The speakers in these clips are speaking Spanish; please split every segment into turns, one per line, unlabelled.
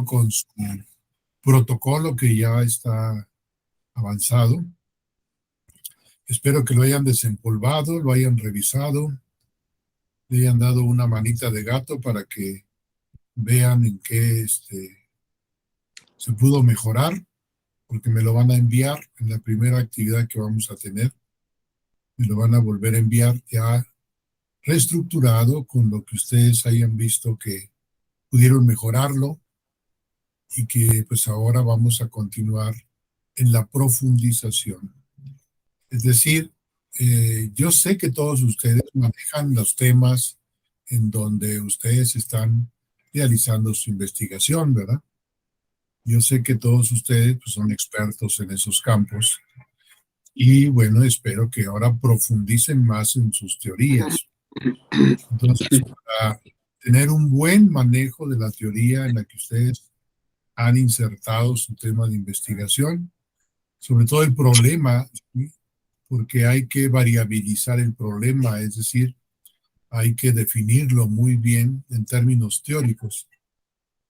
con su protocolo que ya está avanzado. Espero que lo hayan desempolvado, lo hayan revisado, le hayan dado una manita de gato para que vean en qué se pudo mejorar, porque me lo van a enviar en la primera actividad que vamos a tener. Me lo van a volver a enviar ya reestructurado con lo que ustedes hayan visto que pudieron mejorarlo y que pues ahora vamos a continuar en la profundización. Es decir, yo sé que todos ustedes manejan los temas en donde ustedes están realizando su investigación, ¿verdad? Yo sé que todos ustedes pues, son expertos en esos campos y bueno, espero que ahora profundicen más en sus teorías. Entonces, para tener un buen manejo de la teoría en la que ustedes han insertado su tema de investigación, sobre todo el problema, ¿sí? Porque hay que variabilizar el problema, es decir, hay que definirlo muy bien en términos teóricos.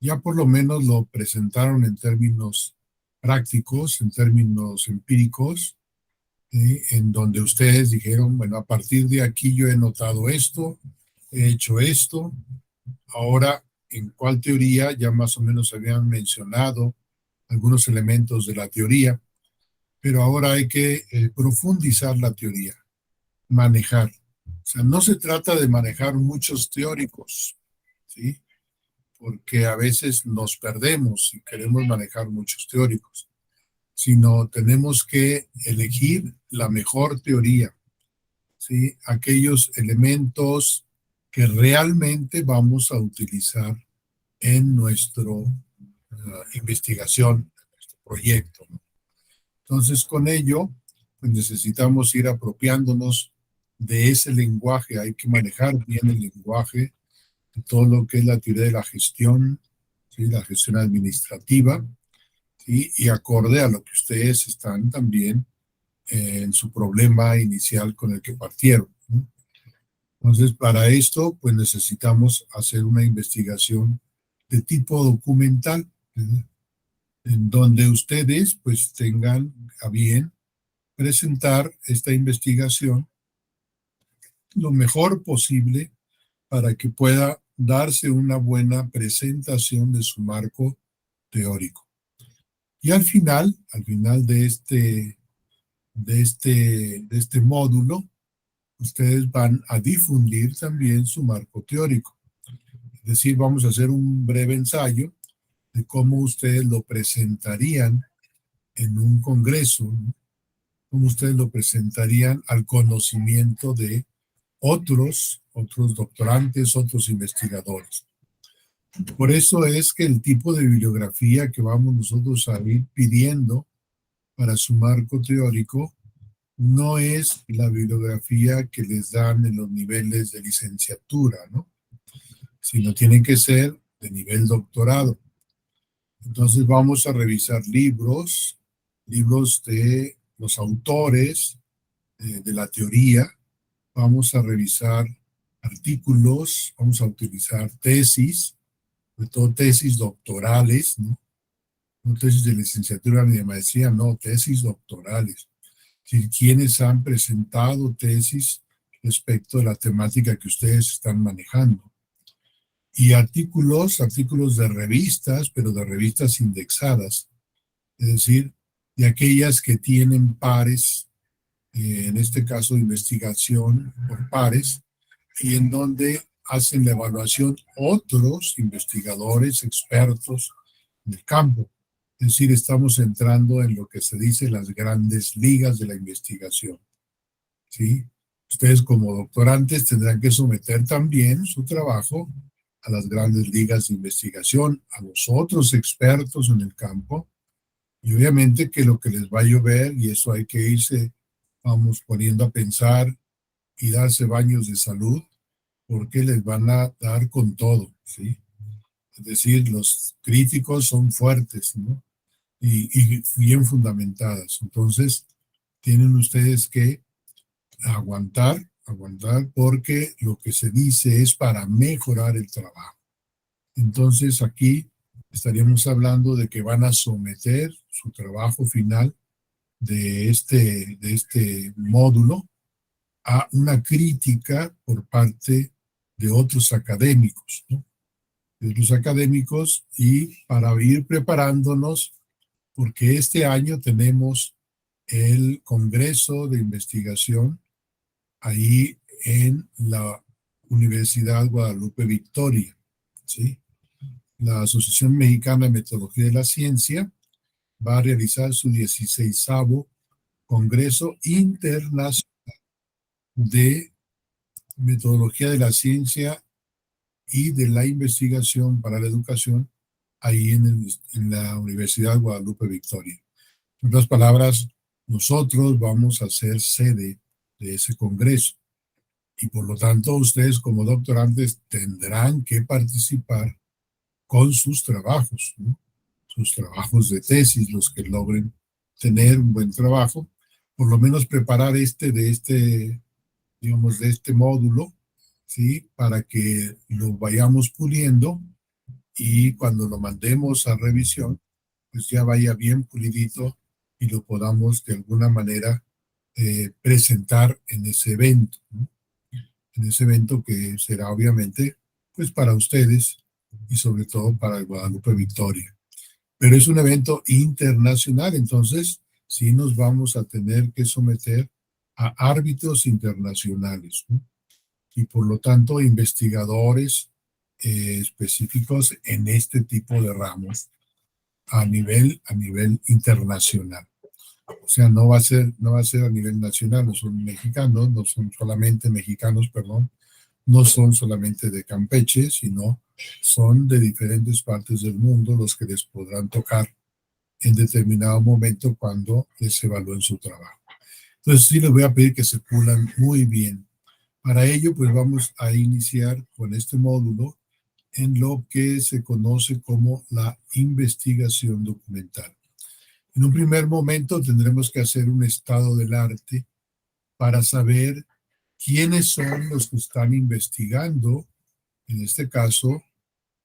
Ya por lo menos lo presentaron en términos prácticos, en términos empíricos, en donde ustedes dijeron, bueno, a partir de aquí yo he notado esto, he hecho esto, ahora en cuál teoría ya más o menos habían mencionado algunos elementos de la teoría, pero ahora hay que profundizar la teoría, manejar. O sea, no se trata de manejar muchos teóricos, ¿sí? Porque a veces nos perdemos y queremos manejar muchos teóricos, sino tenemos que elegir la mejor teoría, ¿sí? Aquellos elementos que realmente vamos a utilizar en nuestra investigación, en nuestro proyecto, ¿no? Entonces, con ello, pues necesitamos ir apropiándonos de ese lenguaje. Hay que manejar bien el lenguaje, de todo lo que es la teoría de la gestión, ¿sí? La gestión administrativa, ¿sí? Y acorde a lo que ustedes están también en su problema inicial con el que partieron, ¿no? Entonces, para esto, pues necesitamos hacer una investigación de tipo documental, ¿verdad? En donde ustedes pues tengan a bien presentar esta investigación lo mejor posible para que pueda darse una buena presentación de su marco teórico. Y al final de este módulo, ustedes van a difundir también su marco teórico. Es decir, vamos a hacer un breve ensayo de cómo ustedes lo presentarían en un congreso, ¿no? Cómo ustedes lo presentarían al conocimiento de otros doctorantes, otros investigadores. Por eso es que el tipo de bibliografía que vamos nosotros a ir pidiendo para su marco teórico no es la bibliografía que les dan en los niveles de licenciatura, ¿no? Sino tiene que ser de nivel doctorado. Entonces vamos a revisar libros de los autores de la teoría, vamos a revisar artículos, vamos a utilizar tesis, sobre todo tesis doctorales, ¿no? No tesis de licenciatura ni de maestría, no, tesis doctorales. Quienes han presentado tesis respecto de la temática que ustedes están manejando. Y artículos de revistas, pero de revistas indexadas, es decir, de aquellas que tienen pares, en este caso investigación por pares, y en donde hacen la evaluación otros investigadores, expertos en el campo. Es decir, estamos entrando en lo que se dice las grandes ligas de la investigación, ¿sí? Ustedes como doctorantes tendrán que someter también su trabajo a las grandes ligas de investigación, a los otros expertos en el campo, y obviamente que lo que les va a llover, y eso hay que irse, vamos poniendo a pensar y darse baños de salud, porque les van a dar con todo, ¿sí? Es decir, los críticos son fuertes, ¿no? Y bien fundamentadas. Entonces, tienen ustedes que aguantar, porque lo que se dice es para mejorar el trabajo. Entonces, aquí estaríamos hablando de que van a someter su trabajo final de este módulo a una crítica por parte de otros académicos, ¿no? De otros académicos, y para ir preparándonos, porque este año tenemos el Congreso de Investigación ahí en la Universidad Guadalupe Victoria, ¿sí? La Asociación Mexicana de Metodología de la Ciencia va a realizar su 16º Congreso Internacional de Metodología de la Ciencia y de la Investigación para la Educación ahí en la Universidad Guadalupe Victoria. En otras palabras, nosotros vamos a ser sede de ese congreso y por lo tanto ustedes como doctorantes tendrán que participar con sus trabajos, ¿no? Sus trabajos de tesis, los que logren tener un buen trabajo, por lo menos preparar digamos, de este módulo, ¿sí? Para que lo vayamos puliendo y cuando lo mandemos a revisión, pues ya vaya bien pulidito y lo podamos de alguna manera presentar en ese evento, ¿no? En ese evento que será obviamente pues para ustedes y sobre todo para el Guadalupe Victoria. Pero es un evento internacional, entonces sí nos vamos a tener que someter a árbitros internacionales, ¿no? Y por lo tanto investigadores específicos en este tipo de ramos a nivel internacional. O sea, no va a ser a nivel nacional, no son mexicanos, no son solamente mexicanos, perdón, no son solamente de Campeche, sino son de diferentes partes del mundo los que les podrán tocar en determinado momento cuando les evalúen su trabajo. Entonces sí les voy a pedir que se pulan muy bien. Para ello, pues vamos a iniciar con este módulo en lo que se conoce como la investigación documental. En un primer momento tendremos que hacer un estado del arte para saber quiénes son los que están investigando, en este caso,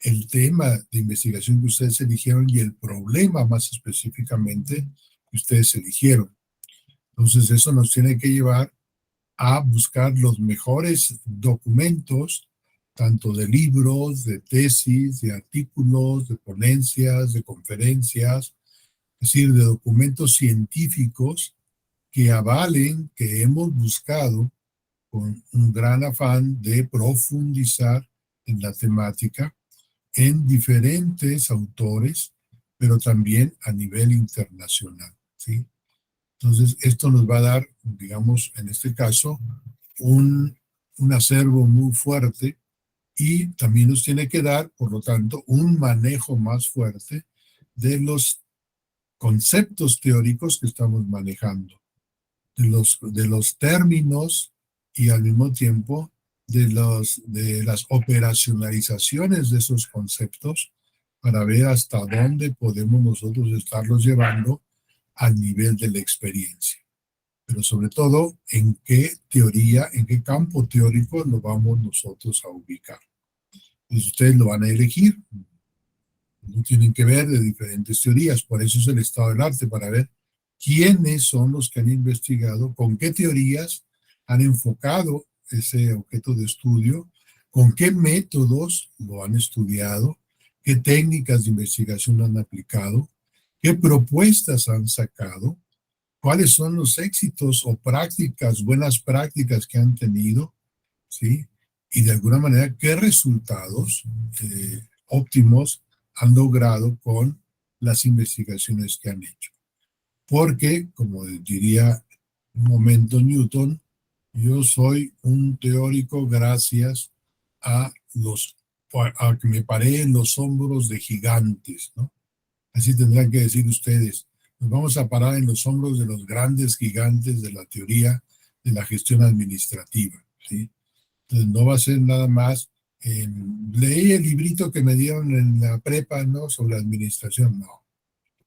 el tema de investigación que ustedes eligieron y el problema más específicamente que ustedes eligieron. Entonces eso nos tiene que llevar a buscar los mejores documentos, tanto de libros, de tesis, de artículos, de ponencias, de conferencias, es decir, de documentos científicos que avalen que hemos buscado con un gran afán de profundizar en la temática en diferentes autores, pero también a nivel internacional, ¿sí? Entonces, esto nos va a dar, digamos, en este caso, un acervo muy fuerte y también nos tiene que dar, por lo tanto, un manejo más fuerte de los conceptos teóricos que estamos manejando, de los términos y al mismo tiempo de las operacionalizaciones de esos conceptos para ver hasta dónde podemos nosotros estarlos llevando al nivel de la experiencia. Pero sobre todo, en qué teoría, en qué campo teórico lo vamos nosotros a ubicar. Pues ustedes lo van a elegir, no tienen que ver de diferentes teorías, por eso es el estado del arte, para ver quiénes son los que han investigado, con qué teorías han enfocado ese objeto de estudio, con qué métodos lo han estudiado, qué técnicas de investigación han aplicado, qué propuestas han sacado, cuáles son los éxitos o prácticas, buenas prácticas que han tenido, ¿sí? Y de alguna manera, qué resultados óptimos han logrado con las investigaciones que han hecho. Porque, como diría un momento Newton, yo soy un teórico gracias a a que me paré en los hombros de gigantes, ¿no? Así tendrán que decir ustedes. Nos vamos a parar en los hombros de los grandes gigantes de la teoría de la gestión administrativa, ¿sí? Entonces no va a ser nada más, leí el librito que me dieron en la prepa, ¿no? Sobre administración, no.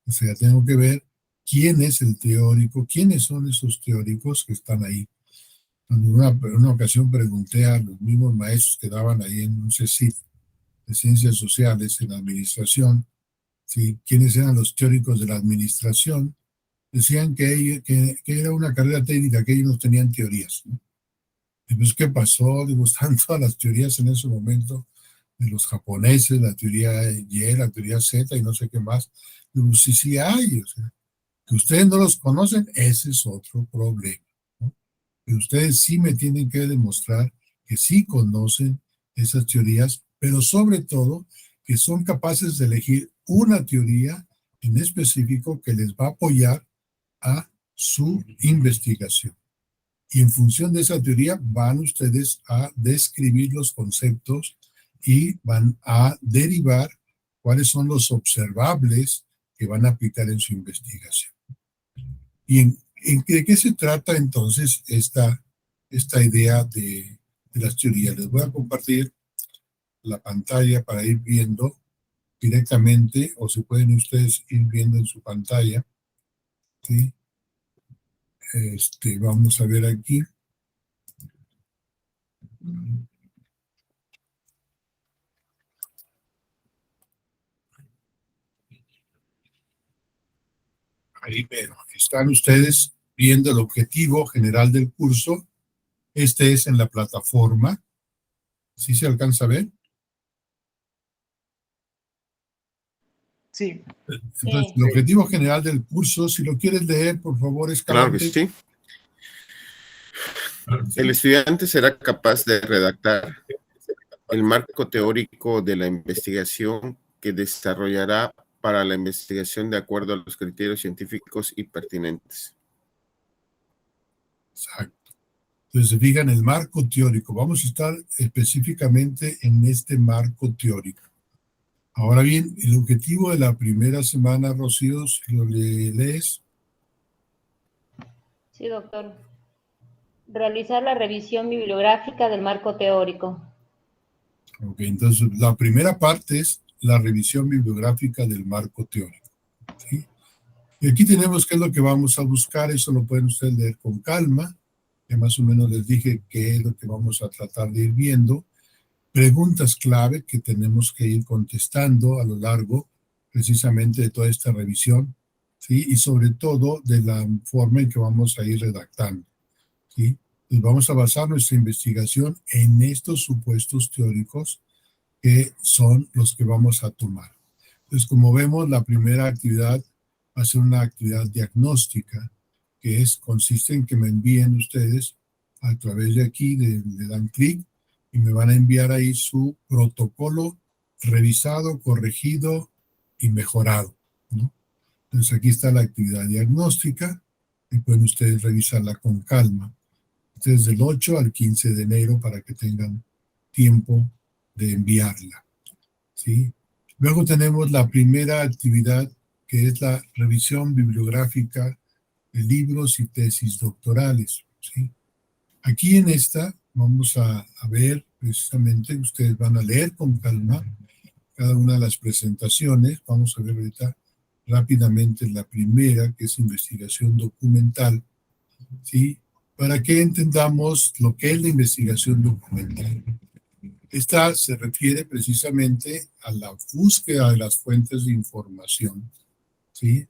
O sea, tengo que ver quién es el teórico, quiénes son esos teóricos que están ahí. En una ocasión pregunté a los mismos maestros que daban ahí en un CECIT de Ciencias Sociales en la Administración, ¿sí? ¿Quiénes eran los teóricos de la administración? Decían que era una carrera técnica, que ellos no tenían teorías, ¿no? Y pues, ¿qué pasó? Digo, están todas las teorías en ese momento de los japoneses, la teoría Y, la teoría Z y no sé qué más. Digo, sí, sí hay, o sea, que ustedes no los conocen, ese es otro problema, ¿no? Pero ustedes sí me tienen que demostrar que sí conocen esas teorías, pero sobre todo que son capaces de elegir una teoría en específico que les va a apoyar a su investigación. Y en función de esa teoría van ustedes a describir los conceptos y van a derivar cuáles son los observables que van a aplicar en su investigación. ¿Y de qué se trata entonces esta idea de las teorías? Les voy a compartir la pantalla para ir viendo directamente, o si pueden ustedes ir viendo en su pantalla, ¿sí? Vamos a ver aquí. Ahí están ustedes viendo el objetivo general del curso. Este es en la plataforma. ¿Sí se alcanza a ver?
Sí.
Entonces, el objetivo general del curso, si lo quieres leer, por favor, Escalante.
Claro que sí. El estudiante será capaz de redactar el marco teórico de la investigación que desarrollará para la investigación de acuerdo a los criterios científicos y pertinentes.
Exacto. Entonces, se fijan el marco teórico. Vamos a estar específicamente en este marco teórico. Ahora bien, el objetivo de la primera semana, Rocío, si lo lees.
Sí, doctor. Realizar la revisión bibliográfica del marco teórico.
Ok, entonces la primera parte es la revisión bibliográfica del marco teórico, ¿sí? Y aquí tenemos qué es lo que vamos a buscar. Eso lo pueden ustedes leer con calma. Ya más o menos les dije qué es lo que vamos a tratar de ir viendo. Preguntas clave que tenemos que ir contestando a lo largo precisamente de toda esta revisión, ¿sí? Y sobre todo de la forma en que vamos a ir redactando, ¿sí? Y vamos a basar nuestra investigación en estos supuestos teóricos que son los que vamos a tomar. Entonces, como vemos, la primera actividad va a ser una actividad diagnóstica, que consiste en que me envíen ustedes a través de aquí, le dan clic y me van a enviar ahí su protocolo revisado, corregido y mejorado, ¿no? Entonces aquí está la actividad diagnóstica y pueden ustedes revisarla con calma. Desde el 8 al 15 de enero para que tengan tiempo de enviarla, ¿sí? Luego tenemos la primera actividad, que es la revisión bibliográfica de libros y tesis doctorales, ¿sí? Aquí en esta vamos a ver precisamente, ustedes van a leer con calma cada una de las presentaciones. Vamos a ver ahorita rápidamente la primera, que es investigación documental, ¿sí? Para que entendamos lo que es la investigación documental. Esta se refiere precisamente a la búsqueda de las fuentes de información, ¿sí?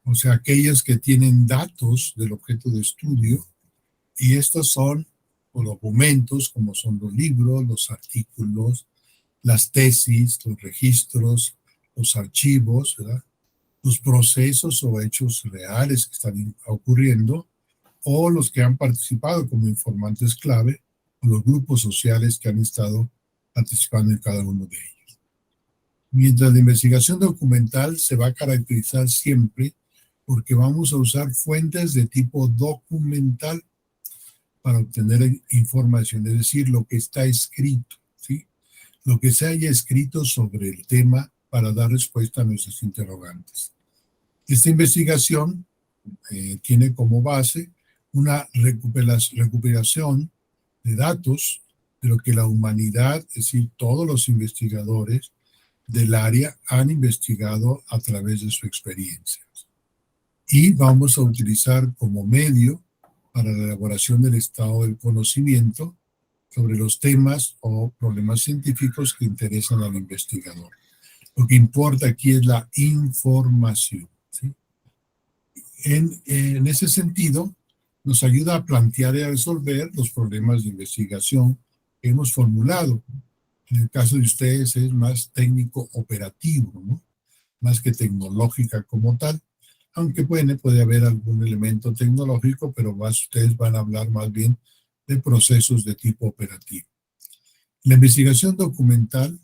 O sea, aquellas que tienen datos del objeto de estudio, y estos son los documentos, como son los libros, los artículos, las tesis, los registros, los archivos, ¿verdad? Los procesos o hechos reales que están ocurriendo, o los que han participado como informantes clave, o los grupos sociales que han estado participando en cada uno de ellos. Mientras la investigación documental se va a caracterizar siempre porque vamos a usar fuentes de tipo documental para obtener información, es decir, lo que está escrito, ¿sí? Lo que se haya escrito sobre el tema para dar respuesta a nuestros interrogantes. Esta investigación tiene como base una recuperación de datos de lo que la humanidad, es decir, todos los investigadores del área han investigado a través de su experiencia. Y vamos a utilizar como medio para la elaboración del estado del conocimiento sobre los temas o problemas científicos que interesan al investigador. Lo que importa aquí es la información, ¿sí? En ese sentido, nos ayuda a plantear y a resolver los problemas de investigación que hemos formulado. En el caso de ustedes es más técnico operativo, ¿no? Más que tecnológica como tal, aunque puede haber algún elemento tecnológico, pero ustedes van a hablar más bien de procesos de tipo operativo. La investigación documental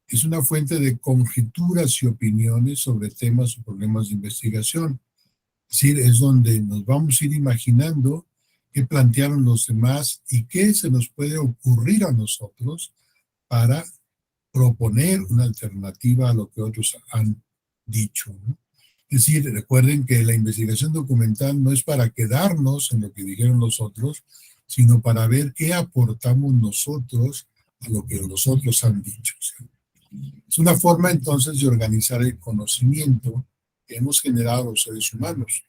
es una fuente de conjeturas y opiniones sobre temas o problemas de investigación. Es decir, es donde nos vamos a ir imaginando qué plantearon los demás y qué se nos puede ocurrir a nosotros para proponer una alternativa a lo que otros han dicho, ¿no? Es decir, recuerden que la investigación documental no es para quedarnos en lo que dijeron los otros, sino para ver qué aportamos nosotros a lo que los otros han dicho, ¿sí? Es una forma entonces de organizar el conocimiento que hemos generado los seres humanos.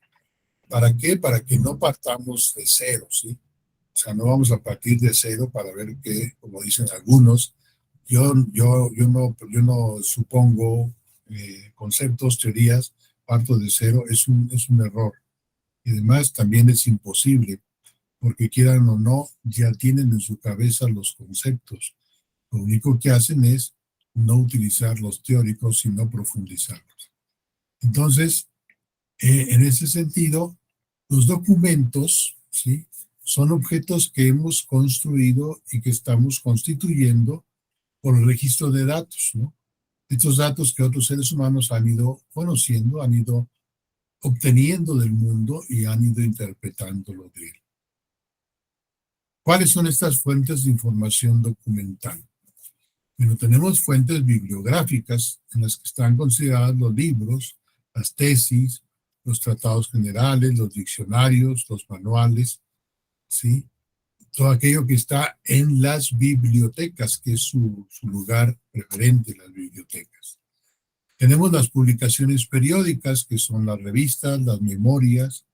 ¿Para qué? Para que no partamos de cero, ¿sí? O sea, no vamos a partir de cero para ver qué, como dicen algunos, yo no supongo conceptos, teorías, parto de cero, es un error. Y además también es imposible, porque quieran o no, ya tienen en su cabeza los conceptos. Lo único que hacen es no utilizar los teóricos, sino profundizarlos. Entonces, en ese sentido, los documentos, ¿sí?, son objetos que hemos construido y que estamos constituyendo por el registro de datos, ¿no? Estos datos que otros seres humanos han ido conociendo, han ido obteniendo del mundo y han ido interpretándolo de él. ¿Cuáles son estas fuentes de información documental? Bueno, tenemos fuentes bibliográficas en las que están considerados los libros, las tesis, los tratados generales, los diccionarios, los manuales, ¿sí? Todo aquello que está en las bibliotecas, que es su lugar preferente, las bibliotecas. Tenemos las publicaciones periódicas, que son las revistas, las memorias,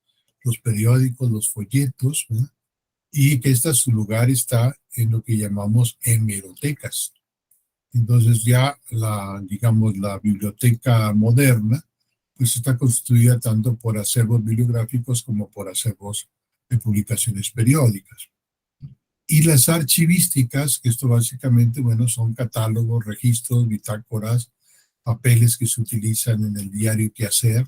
los periódicos, los folletos, ¿no? Y que su lugar está en lo que llamamos hemerotecas. Entonces ya digamos, la biblioteca moderna, pues está constituida tanto por acervos bibliográficos como por acervos de publicaciones periódicas. Y las archivísticas, que esto básicamente, bueno, son catálogos, registros, bitácoras, papeles que se utilizan en el diario quehacer,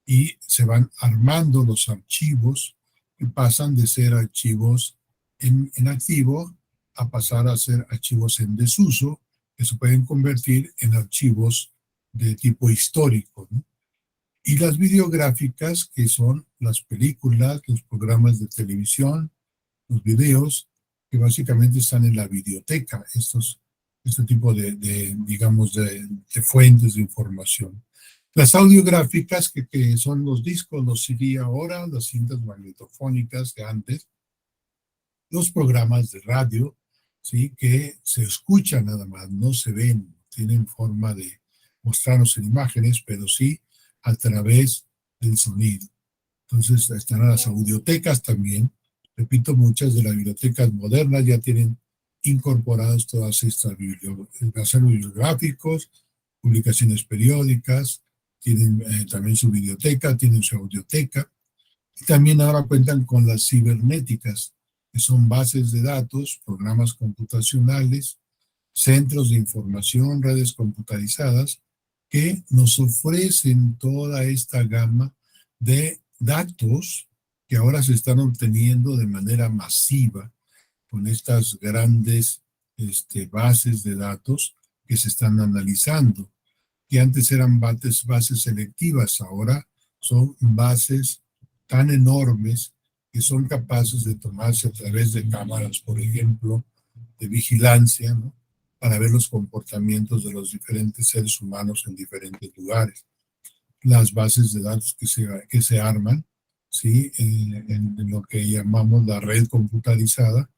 y se van armando los archivos que pasan de ser archivos en activo a pasar a ser archivos en desuso, que se pueden convertir en archivos de tipo histórico, ¿no? Y las videográficas, que son las películas, los programas de televisión, los videos, que básicamente están en la biblioteca, este tipo digamos, de fuentes de información. Las audiográficas, que son los discos, los CD ahora, las cintas magnetofónicas de antes, los programas de radio, ¿sí?, que se escuchan nada más, no se ven, tienen forma de mostrarnos en imágenes, pero sí a través del sonido. Entonces están las audiotecas también. Repito, muchas de las bibliotecas modernas ya tienen incorporadas todas estas acervos bibliográficos, publicaciones periódicas, tienen también su biblioteca, tienen su audioteca. Y también ahora cuentan con las cibernéticas, que son bases de datos, programas computacionales, centros de información, redes computarizadas, que nos ofrecen toda esta gama de datos que ahora se están obteniendo de manera masiva con estas grandes bases de datos que se están analizando, que antes eran bases selectivas, ahora son bases tan enormes que son capaces de tomarse a través de cámaras, por ejemplo, de vigilancia, ¿no?, para ver los comportamientos de los diferentes seres humanos en diferentes lugares. Las bases de datos que se arman, ¿sí?, en lo que llamamos la red computarizada,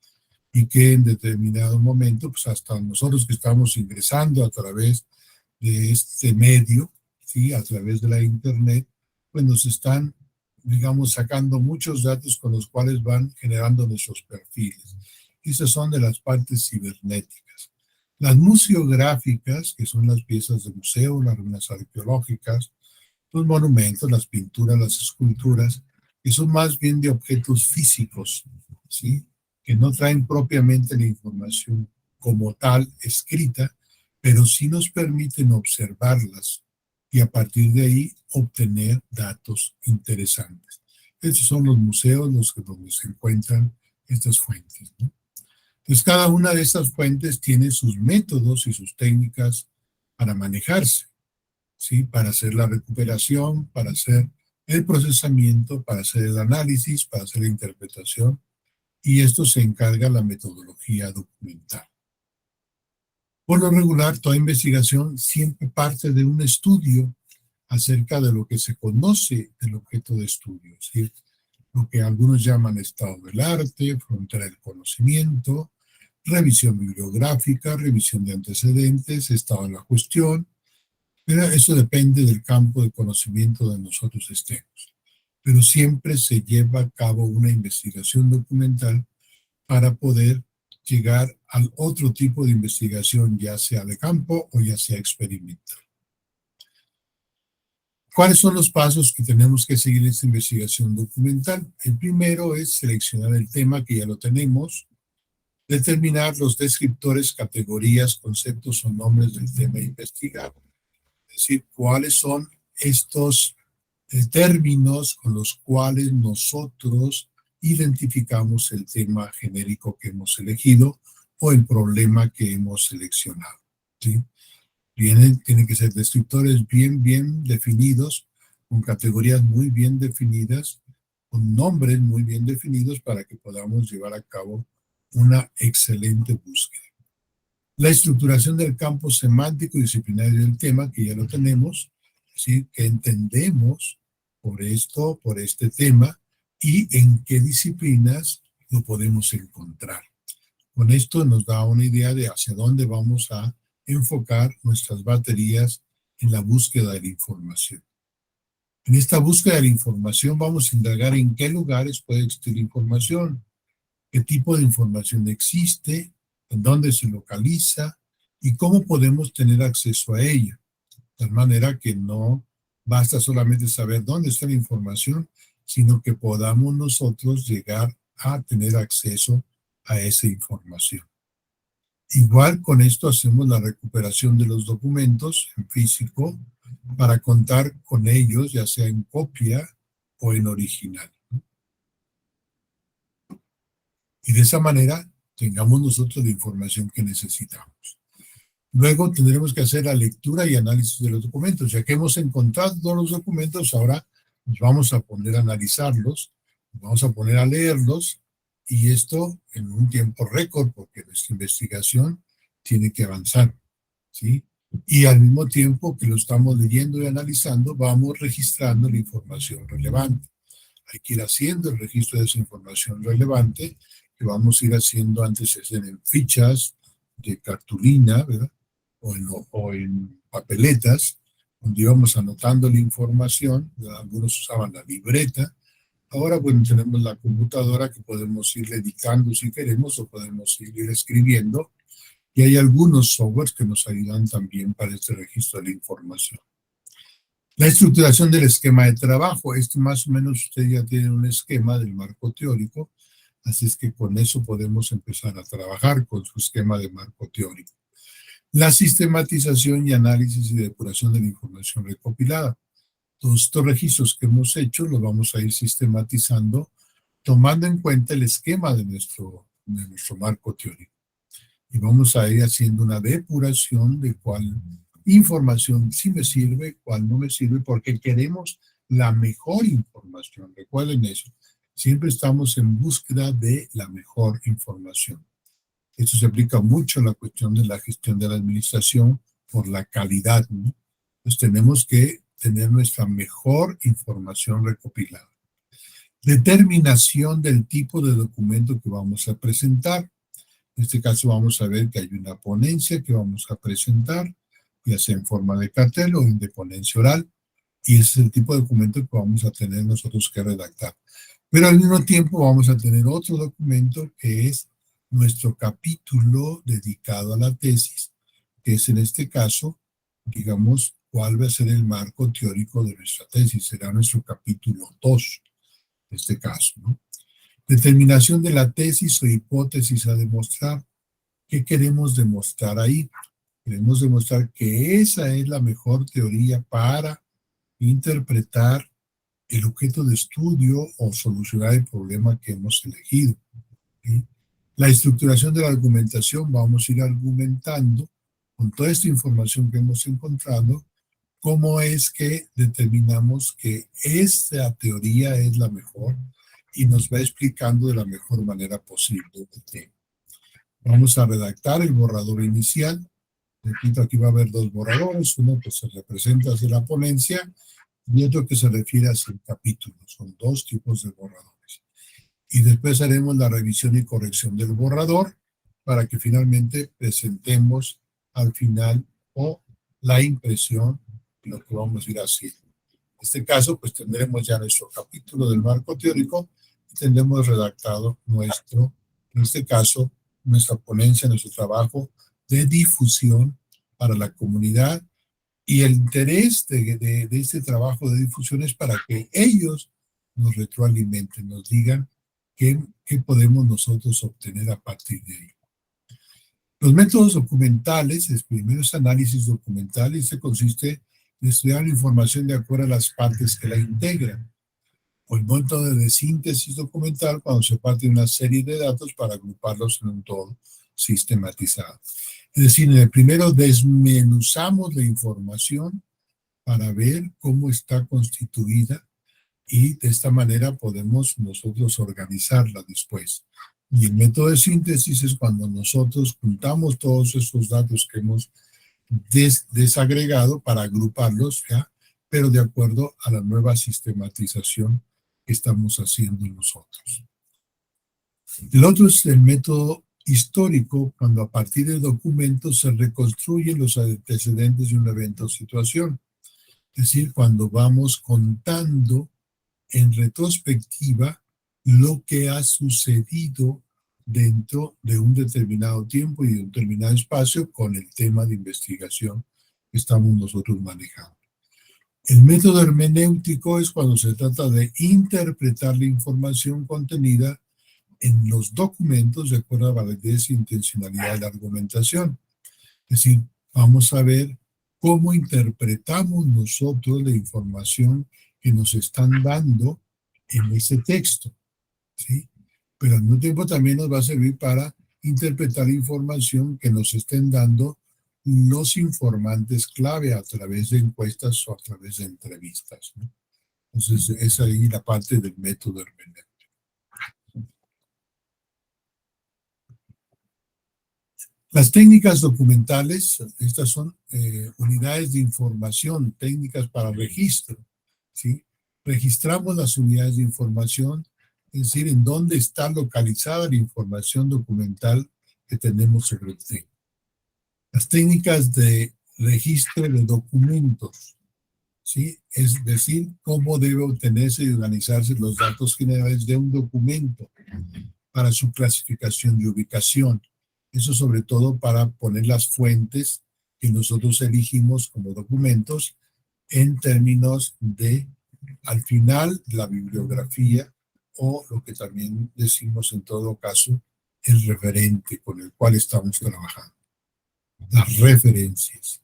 y que en determinado momento, pues hasta nosotros que estamos ingresando a través de este medio, ¿sí?, a través de la internet, pues nos están, digamos, sacando muchos datos con los cuales van generando nuestros perfiles. Esas son de las partes cibernéticas. Las museográficas, que son las piezas de museo, las ruinas arqueológicas, los monumentos, las pinturas, las esculturas, que son más bien de objetos físicos, ¿sí? Que no traen propiamente la información como tal escrita, pero sí nos permiten observarlas y a partir de ahí obtener datos interesantes. Estos son los museos donde se encuentran estas fuentes, ¿no? Entonces, cada una de estas fuentes tiene sus métodos y sus técnicas para manejarse, ¿sí? Para hacer la recuperación, para hacer el procesamiento, para hacer el análisis, para hacer la interpretación, y esto se encarga la metodología documental. Por lo regular, toda investigación siempre parte de un estudio acerca de lo que se conoce del objeto de estudio, ¿sí? Lo que algunos llaman estado del arte, frontera del conocimiento, revisión bibliográfica, revisión de antecedentes, estado de la cuestión. Pero eso depende del campo de conocimiento donde nosotros estemos. Pero siempre se lleva a cabo una investigación documental para poder llegar al otro tipo de investigación, ya sea de campo o ya sea experimental. ¿Cuáles son los pasos que tenemos que seguir en esta investigación documental? El primero es seleccionar el tema, que ya lo tenemos, determinar los descriptores, categorías, conceptos o nombres del tema investigado. Es decir, cuáles son estos términos con los cuales nosotros identificamos el tema genérico que hemos elegido o el problema que hemos seleccionado, ¿sí? Tienen que ser descriptores bien definidos, con categorías muy bien definidas, con nombres muy bien definidos para que podamos llevar a cabo una excelente búsqueda. La estructuración del campo semántico y disciplinario del tema, que ya lo tenemos, ¿sí? Que entendemos por este tema y en qué disciplinas lo podemos encontrar. Con esto nos da una idea de hacia dónde vamos a enfocar nuestras baterías en la búsqueda de la información. En esta búsqueda de la información vamos a indagar en qué lugares puede existir información, qué tipo de información existe, en dónde se localiza y cómo podemos tener acceso a ella. De tal manera que no basta solamente saber dónde está la información, sino que podamos nosotros llegar a tener acceso a esa información. Igual con esto hacemos la recuperación de los documentos en físico para contar con ellos, ya sea en copia o en original. Y de esa manera tengamos nosotros la información que necesitamos. Luego tendremos que hacer la lectura y análisis de los documentos. Ya que hemos encontrado todos los documentos, ahora nos vamos a poner a analizarlos, nos vamos a poner a leerlos, y esto en un tiempo récord, porque nuestra investigación tiene que avanzar, ¿sí? Y al mismo tiempo que lo estamos leyendo y analizando, vamos registrando la información relevante. Hay que ir haciendo el registro de esa información relevante, que vamos a ir haciendo antes en fichas de cartulina, ¿verdad? O en papeletas, donde íbamos anotando la información. Algunos usaban la libreta. Ahora, bueno, tenemos la computadora que podemos ir editando si queremos, o podemos ir escribiendo. Y hay algunos softwares que nos ayudan también para este registro de la información. La estructuración del esquema de trabajo. Esto más o menos usted ya tiene un esquema del marco teórico, así es que con eso podemos empezar a trabajar con su esquema de marco teórico. La sistematización y análisis y depuración de la información recopilada. Todos estos registros que hemos hecho los vamos a ir sistematizando, tomando en cuenta el esquema de nuestro marco teórico. Y vamos a ir haciendo una depuración de cuál información sí me sirve, cuál no me sirve, porque queremos la mejor información. Recuerden eso. Siempre estamos en búsqueda de la mejor información. Esto se aplica mucho a la cuestión de la gestión de la administración por la calidad, ¿no? Entonces tenemos que tener nuestra mejor información recopilada. Determinación del tipo de documento que vamos a presentar. En este caso vamos a ver que hay una ponencia que vamos a presentar, ya sea en forma de cartel o de ponencia oral, y ese es el tipo de documento que vamos a tener nosotros que redactar. Pero al mismo tiempo vamos a tener otro documento que es nuestro capítulo dedicado a la tesis, que es en este caso, digamos, cuál va a ser el marco teórico de nuestra tesis. Será nuestro capítulo 2, en este caso, ¿no? Determinación de la tesis o hipótesis a demostrar. ¿Qué queremos demostrar ahí? Queremos demostrar que esa es la mejor teoría para interpretar el objeto de estudio o solucionar el problema que hemos elegido, ¿sí? La estructuración de la argumentación, vamos a ir argumentando con toda esta información que hemos encontrado, cómo es que determinamos que esta teoría es la mejor y nos va explicando de la mejor manera posible el tema. Vamos a redactar el borrador inicial. Repito, aquí va a haber dos borradores, uno que se representa hacia la ponencia y otro que se refiere hacia el capítulo. Son dos tipos de borradores. Y después haremos la revisión y corrección del borrador para que finalmente presentemos al final o la impresión de lo que vamos a ir haciendo. En este caso, pues tendremos ya nuestro capítulo del marco teórico y tendremos redactado nuestro, en este caso, nuestra ponencia, nuestro trabajo de difusión para la comunidad. Y el interés de este trabajo de difusión es para que ellos nos retroalimenten, nos digan qué podemos nosotros obtener a partir de ahí. Los métodos documentales, el primero es análisis documental y este consiste en estudiar la información de acuerdo a las partes que la integran. O el método de síntesis documental cuando se parte de una serie de datos para agruparlos en un todo sistematizado. Es decir, en el primero desmenuzamos la información para ver cómo está constituida y de esta manera podemos nosotros organizarla después. Y el método de síntesis es cuando nosotros juntamos todos esos datos que hemos desagregado para agruparlos, ¿ya? Pero de acuerdo a la nueva sistematización que estamos haciendo nosotros. El otro es el método histórico, cuando a partir de documentos se reconstruyen los antecedentes de un evento o situación. Es decir, cuando vamos contando en retrospectiva lo que ha sucedido dentro de un determinado tiempo y de un determinado espacio con el tema de investigación que estamos nosotros manejando. El método hermenéutico es cuando se trata de interpretar la información contenida en los documentos de acuerdo a la validez e intencionalidad de la argumentación. Es decir, vamos a ver cómo interpretamos nosotros la información que nos están dando en ese texto, ¿sí? Pero al mismo tiempo también nos va a servir para interpretar la información que nos estén dando los informantes clave a través de encuestas o a través de entrevistas, ¿no? Entonces, es ahí la parte del método hermenéutico. Las técnicas documentales, estas son unidades de información, técnicas para registro, ¿sí? Registramos las unidades de información, es decir, en dónde está localizada la información documental que tenemos sobre el tema. Las técnicas de registro de documentos, ¿sí? Es decir, cómo debe obtenerse y organizarse los datos generales de un documento para su clasificación y ubicación. Eso sobre todo para poner las fuentes que nosotros elegimos como documentos en términos de, al final, la bibliografía o lo que también decimos en todo caso, el referente con el cual estamos trabajando. Las referencias.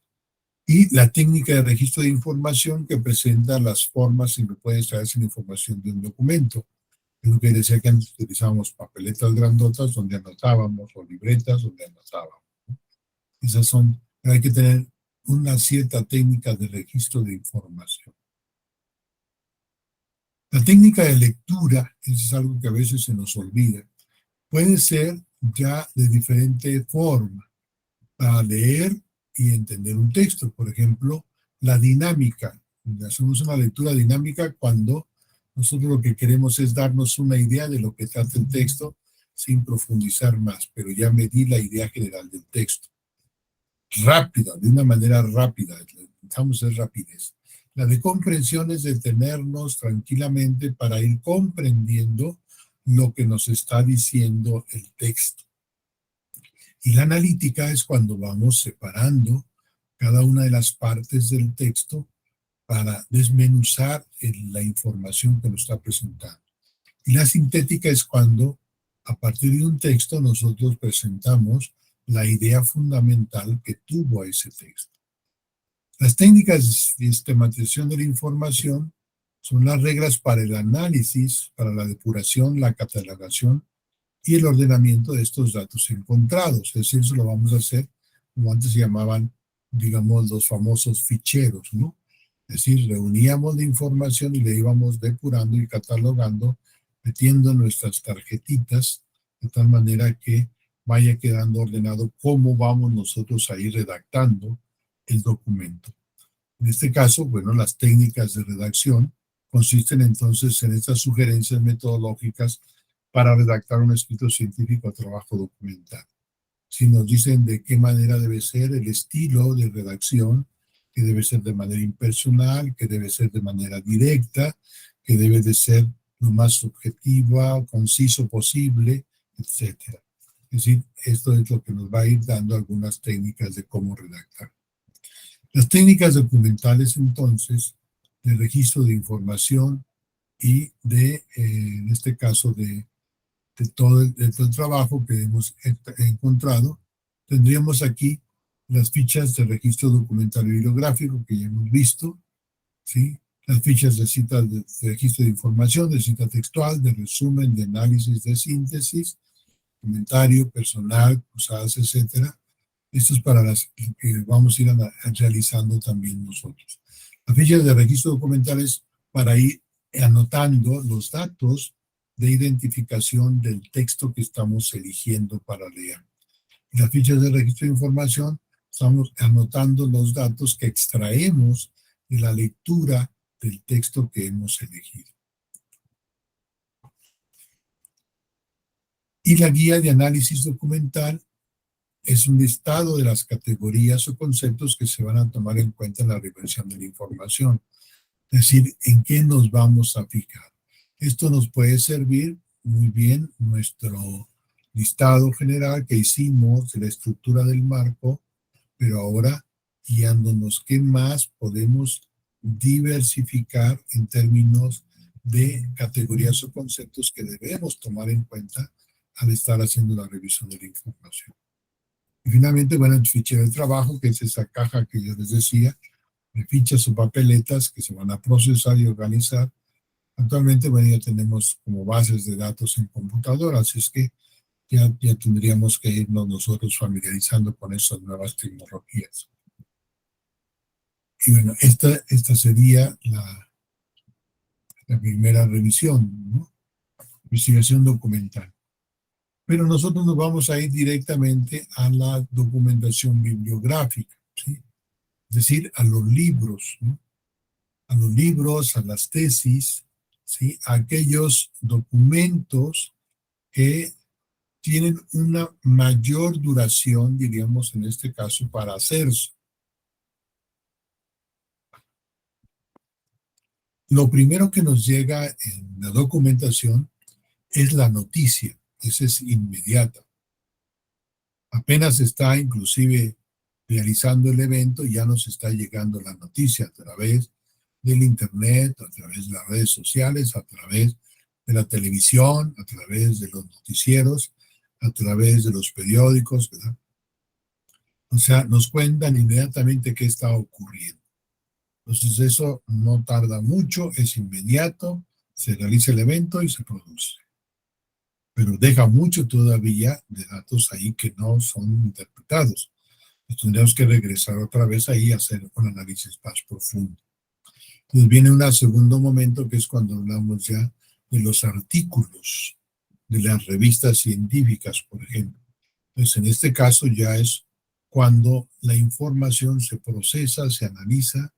Y la técnica de registro de información que presenta las formas en que puede extraerse la información de un documento. Es lo que decía que antes utilizábamos papeletas grandotas donde anotábamos o libretas donde anotábamos. Esas son, pero hay que tener una cierta técnica de registro de información. La técnica de lectura, eso es algo que a veces se nos olvida, puede ser ya de diferente forma para leer y entender un texto. Por ejemplo, la dinámica. Hacemos una lectura dinámica cuando nosotros lo que queremos es darnos una idea de lo que trata el texto sin profundizar más, pero ya medir la idea general del texto. Rápida, de una manera rápida, necesitamos es rapidez. La de comprensión es detenernos tranquilamente para ir comprendiendo lo que nos está diciendo el texto. Y la analítica es cuando vamos separando cada una de las partes del texto para desmenuzar la información que nos está presentando. Y la sintética es cuando, a partir de un texto, nosotros presentamos la idea fundamental que tuvo ese texto. Las técnicas de sistematización de la información son las reglas para el análisis, para la depuración, la catalogación y el ordenamiento de estos datos encontrados. Es decir, eso lo vamos a hacer como antes se llamaban, digamos, los famosos ficheros, ¿no? Es decir, reuníamos la información y la íbamos depurando y catalogando, metiendo nuestras tarjetitas de tal manera que vaya quedando ordenado cómo vamos nosotros a ir redactando el documento. En este caso, bueno, las técnicas de redacción consisten entonces en estas sugerencias metodológicas para redactar un escrito científico o trabajo documental. Si nos dicen de qué manera debe ser el estilo de redacción, que debe ser de manera impersonal, que debe ser de manera directa, que debe de ser lo más objetiva, conciso posible, etc. Es decir, esto es lo que nos va a ir dando algunas técnicas de cómo redactar. Las técnicas documentales, entonces, de registro de información y en este caso, de todo el trabajo que hemos encontrado, tendríamos aquí las fichas de registro documental y bibliográfico que ya hemos visto, ¿sí? Las fichas de cita de registro de información, de cita textual, de resumen, de análisis, de síntesis, comentario, personal, cruzadas, etcétera. Esto es para las que vamos a ir realizando también nosotros. Las fichas de registro documental es para ir anotando los datos de identificación del texto que estamos eligiendo para leer. Y las fichas de registro de información, estamos anotando los datos que extraemos de la lectura del texto que hemos elegido. Y la guía de análisis documental es un listado de las categorías o conceptos que se van a tomar en cuenta en la revisión de la información. Es decir, en qué nos vamos a fijar. Esto nos puede servir muy bien nuestro listado general que hicimos de la estructura del marco, pero ahora guiándonos qué más podemos diversificar en términos de categorías o conceptos que debemos tomar en cuenta al estar haciendo la revisión de la información. Y finalmente, bueno, el fichero de trabajo, que es esa caja que yo les decía, de fichas o papeletas que se van a procesar y organizar. Actualmente, bueno, ya tenemos como bases de datos en computadora, así es que ya tendríamos que irnos nosotros familiarizando con esas nuevas tecnologías. Y bueno, esta sería la primera revisión, ¿no? Investigación documental. Pero nosotros nos vamos a ir directamente a la documentación bibliográfica, ¿sí? Es decir, a los libros, ¿no? A los libros, a las tesis, ¿sí? A aquellos documentos que tienen una mayor duración, diríamos en este caso, para hacerse. Lo primero que nos llega en la documentación es la noticia, esa es inmediata. Apenas está inclusive realizando el evento, ya nos está llegando la noticia a través del internet, a través de las redes sociales, a través de la televisión, a través de los noticieros, a través de los periódicos, ¿verdad? O sea, nos cuentan inmediatamente qué está ocurriendo. Entonces eso no tarda mucho, es inmediato, se realiza el evento y se produce. Pero deja mucho todavía de datos ahí que no son interpretados. Entonces tendríamos que regresar otra vez ahí a hacer un análisis más profundo. Entonces viene un segundo momento que es cuando hablamos ya de los artículos de las revistas científicas, por ejemplo. Entonces en este caso ya es cuando la información se procesa, se analiza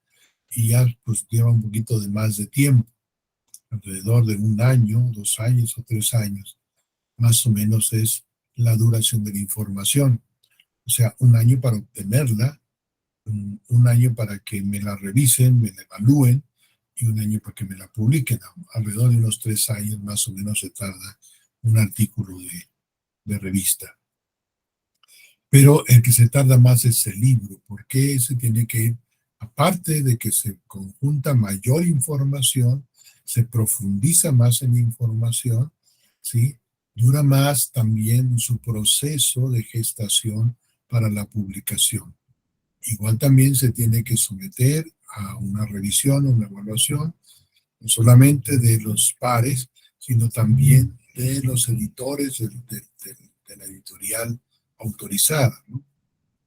y ya pues lleva un poquito de más de tiempo, alrededor de 1 año, 2 años o 3 años, más o menos es la duración de la información. O sea, 1 año para obtenerla, 1 año para que me la revisen, me la evalúen, y 1 año para que me la publiquen. Alrededor de unos 3 años más o menos se tarda un artículo de revista. Pero el que se tarda más es el libro, porque ese tiene que ir, aparte de que se conjunta mayor información, se profundiza más en información, ¿sí? Dura más también su proceso de gestación para la publicación. Igual también se tiene que someter a una revisión, una evaluación, no solamente de los pares, sino también de los editores de la editorial autorizada, ¿no?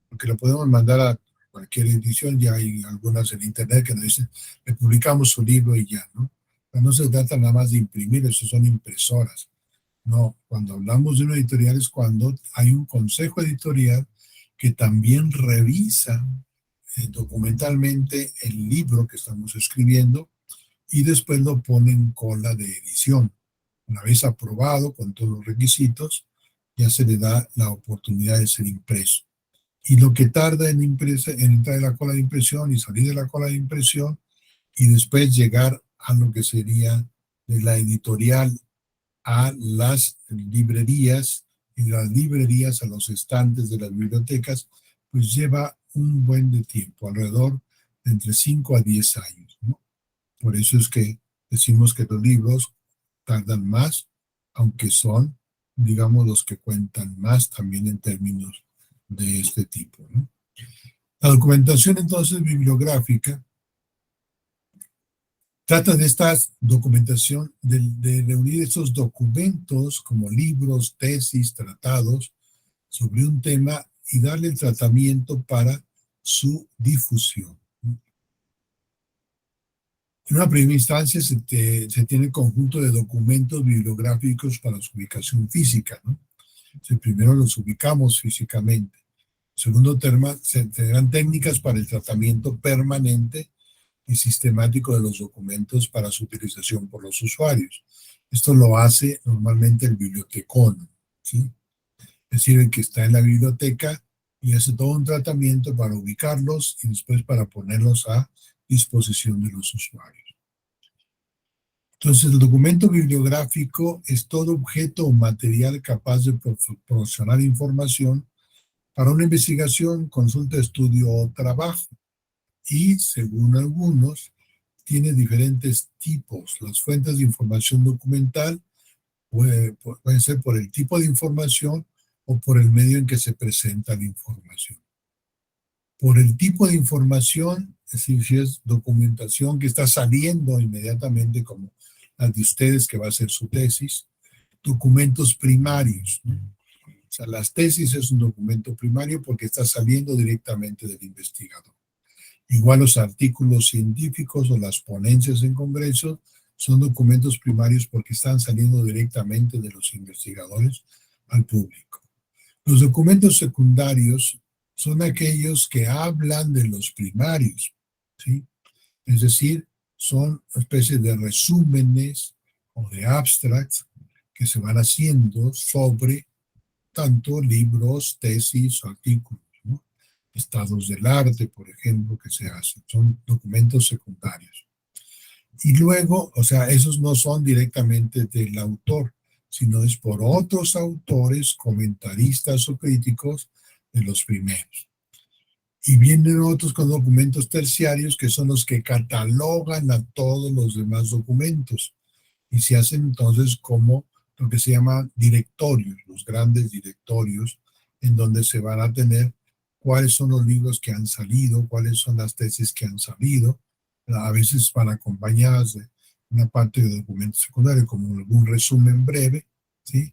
Porque lo podemos mandar a cualquier edición, ya hay algunas en internet que nos dicen, le publicamos su libro y ya, ¿no? Pero no se trata nada más de imprimir, eso son impresoras. No, cuando hablamos de una editorial es cuando hay un consejo editorial que también revisa documentalmente el libro que estamos escribiendo y después lo pone en cola de edición. Una vez aprobado con todos los requisitos, ya se le da la oportunidad de ser impreso. Y lo que tarda en entrar en la cola de impresión y salir de la cola de impresión y después llegar a lo que sería de la editorial a las librerías y de las librerías a los estantes de las bibliotecas, pues lleva un buen de tiempo, alrededor de entre 5 a 10 años, ¿no? Por eso es que decimos que los libros tardan más, aunque son, digamos, los que cuentan más también en términos de este tipo, ¿no? La documentación entonces bibliográfica trata de esta documentación, de reunir esos documentos como libros, tesis, tratados sobre un tema y darle el tratamiento para su difusión. En una primera instancia se tiene conjunto de documentos bibliográficos para su ubicación física, ¿no? Primero los ubicamos físicamente. Segundo tema, se tendrán técnicas para el tratamiento permanente y sistemático de los documentos para su utilización por los usuarios. Esto lo hace normalmente el bibliotecónomo, ¿sí? Es decir, el que está en la biblioteca y hace todo un tratamiento para ubicarlos y después para ponerlos a disposición de los usuarios. Entonces, el documento bibliográfico es todo objeto o material capaz de proporcionar información para una investigación, consulta, estudio o trabajo. Y, según algunos, tiene diferentes tipos. Las fuentes de información documental pueden ser por el tipo de información o por el medio en que se presenta la información. Por el tipo de información, es decir, si es documentación que está saliendo inmediatamente, como la de ustedes que va a ser su tesis, documentos primarios, ¿no? O sea, las tesis es un documento primario porque está saliendo directamente del investigador. Igual los artículos científicos o las ponencias en congresos son documentos primarios porque están saliendo directamente de los investigadores al público. Los documentos secundarios son aquellos que hablan de los primarios, ¿sí? Es decir, son especies de resúmenes o de abstracts que se van haciendo sobre tanto libros, tesis o artículos, ¿no? Estados del arte, por ejemplo, que se hacen. Son documentos secundarios. Y luego, o sea, esos no son directamente del autor, sino es por otros autores, comentaristas o críticos de los primeros. Y vienen otros con documentos terciarios que son los que catalogan a todos los demás documentos y se hacen entonces como lo que se llama directorios, los grandes directorios, en donde se van a tener cuáles son los libros que han salido, cuáles son las tesis que han salido, a veces van acompañadas de una parte de documentos secundarios, como algún resumen breve, ¿sí?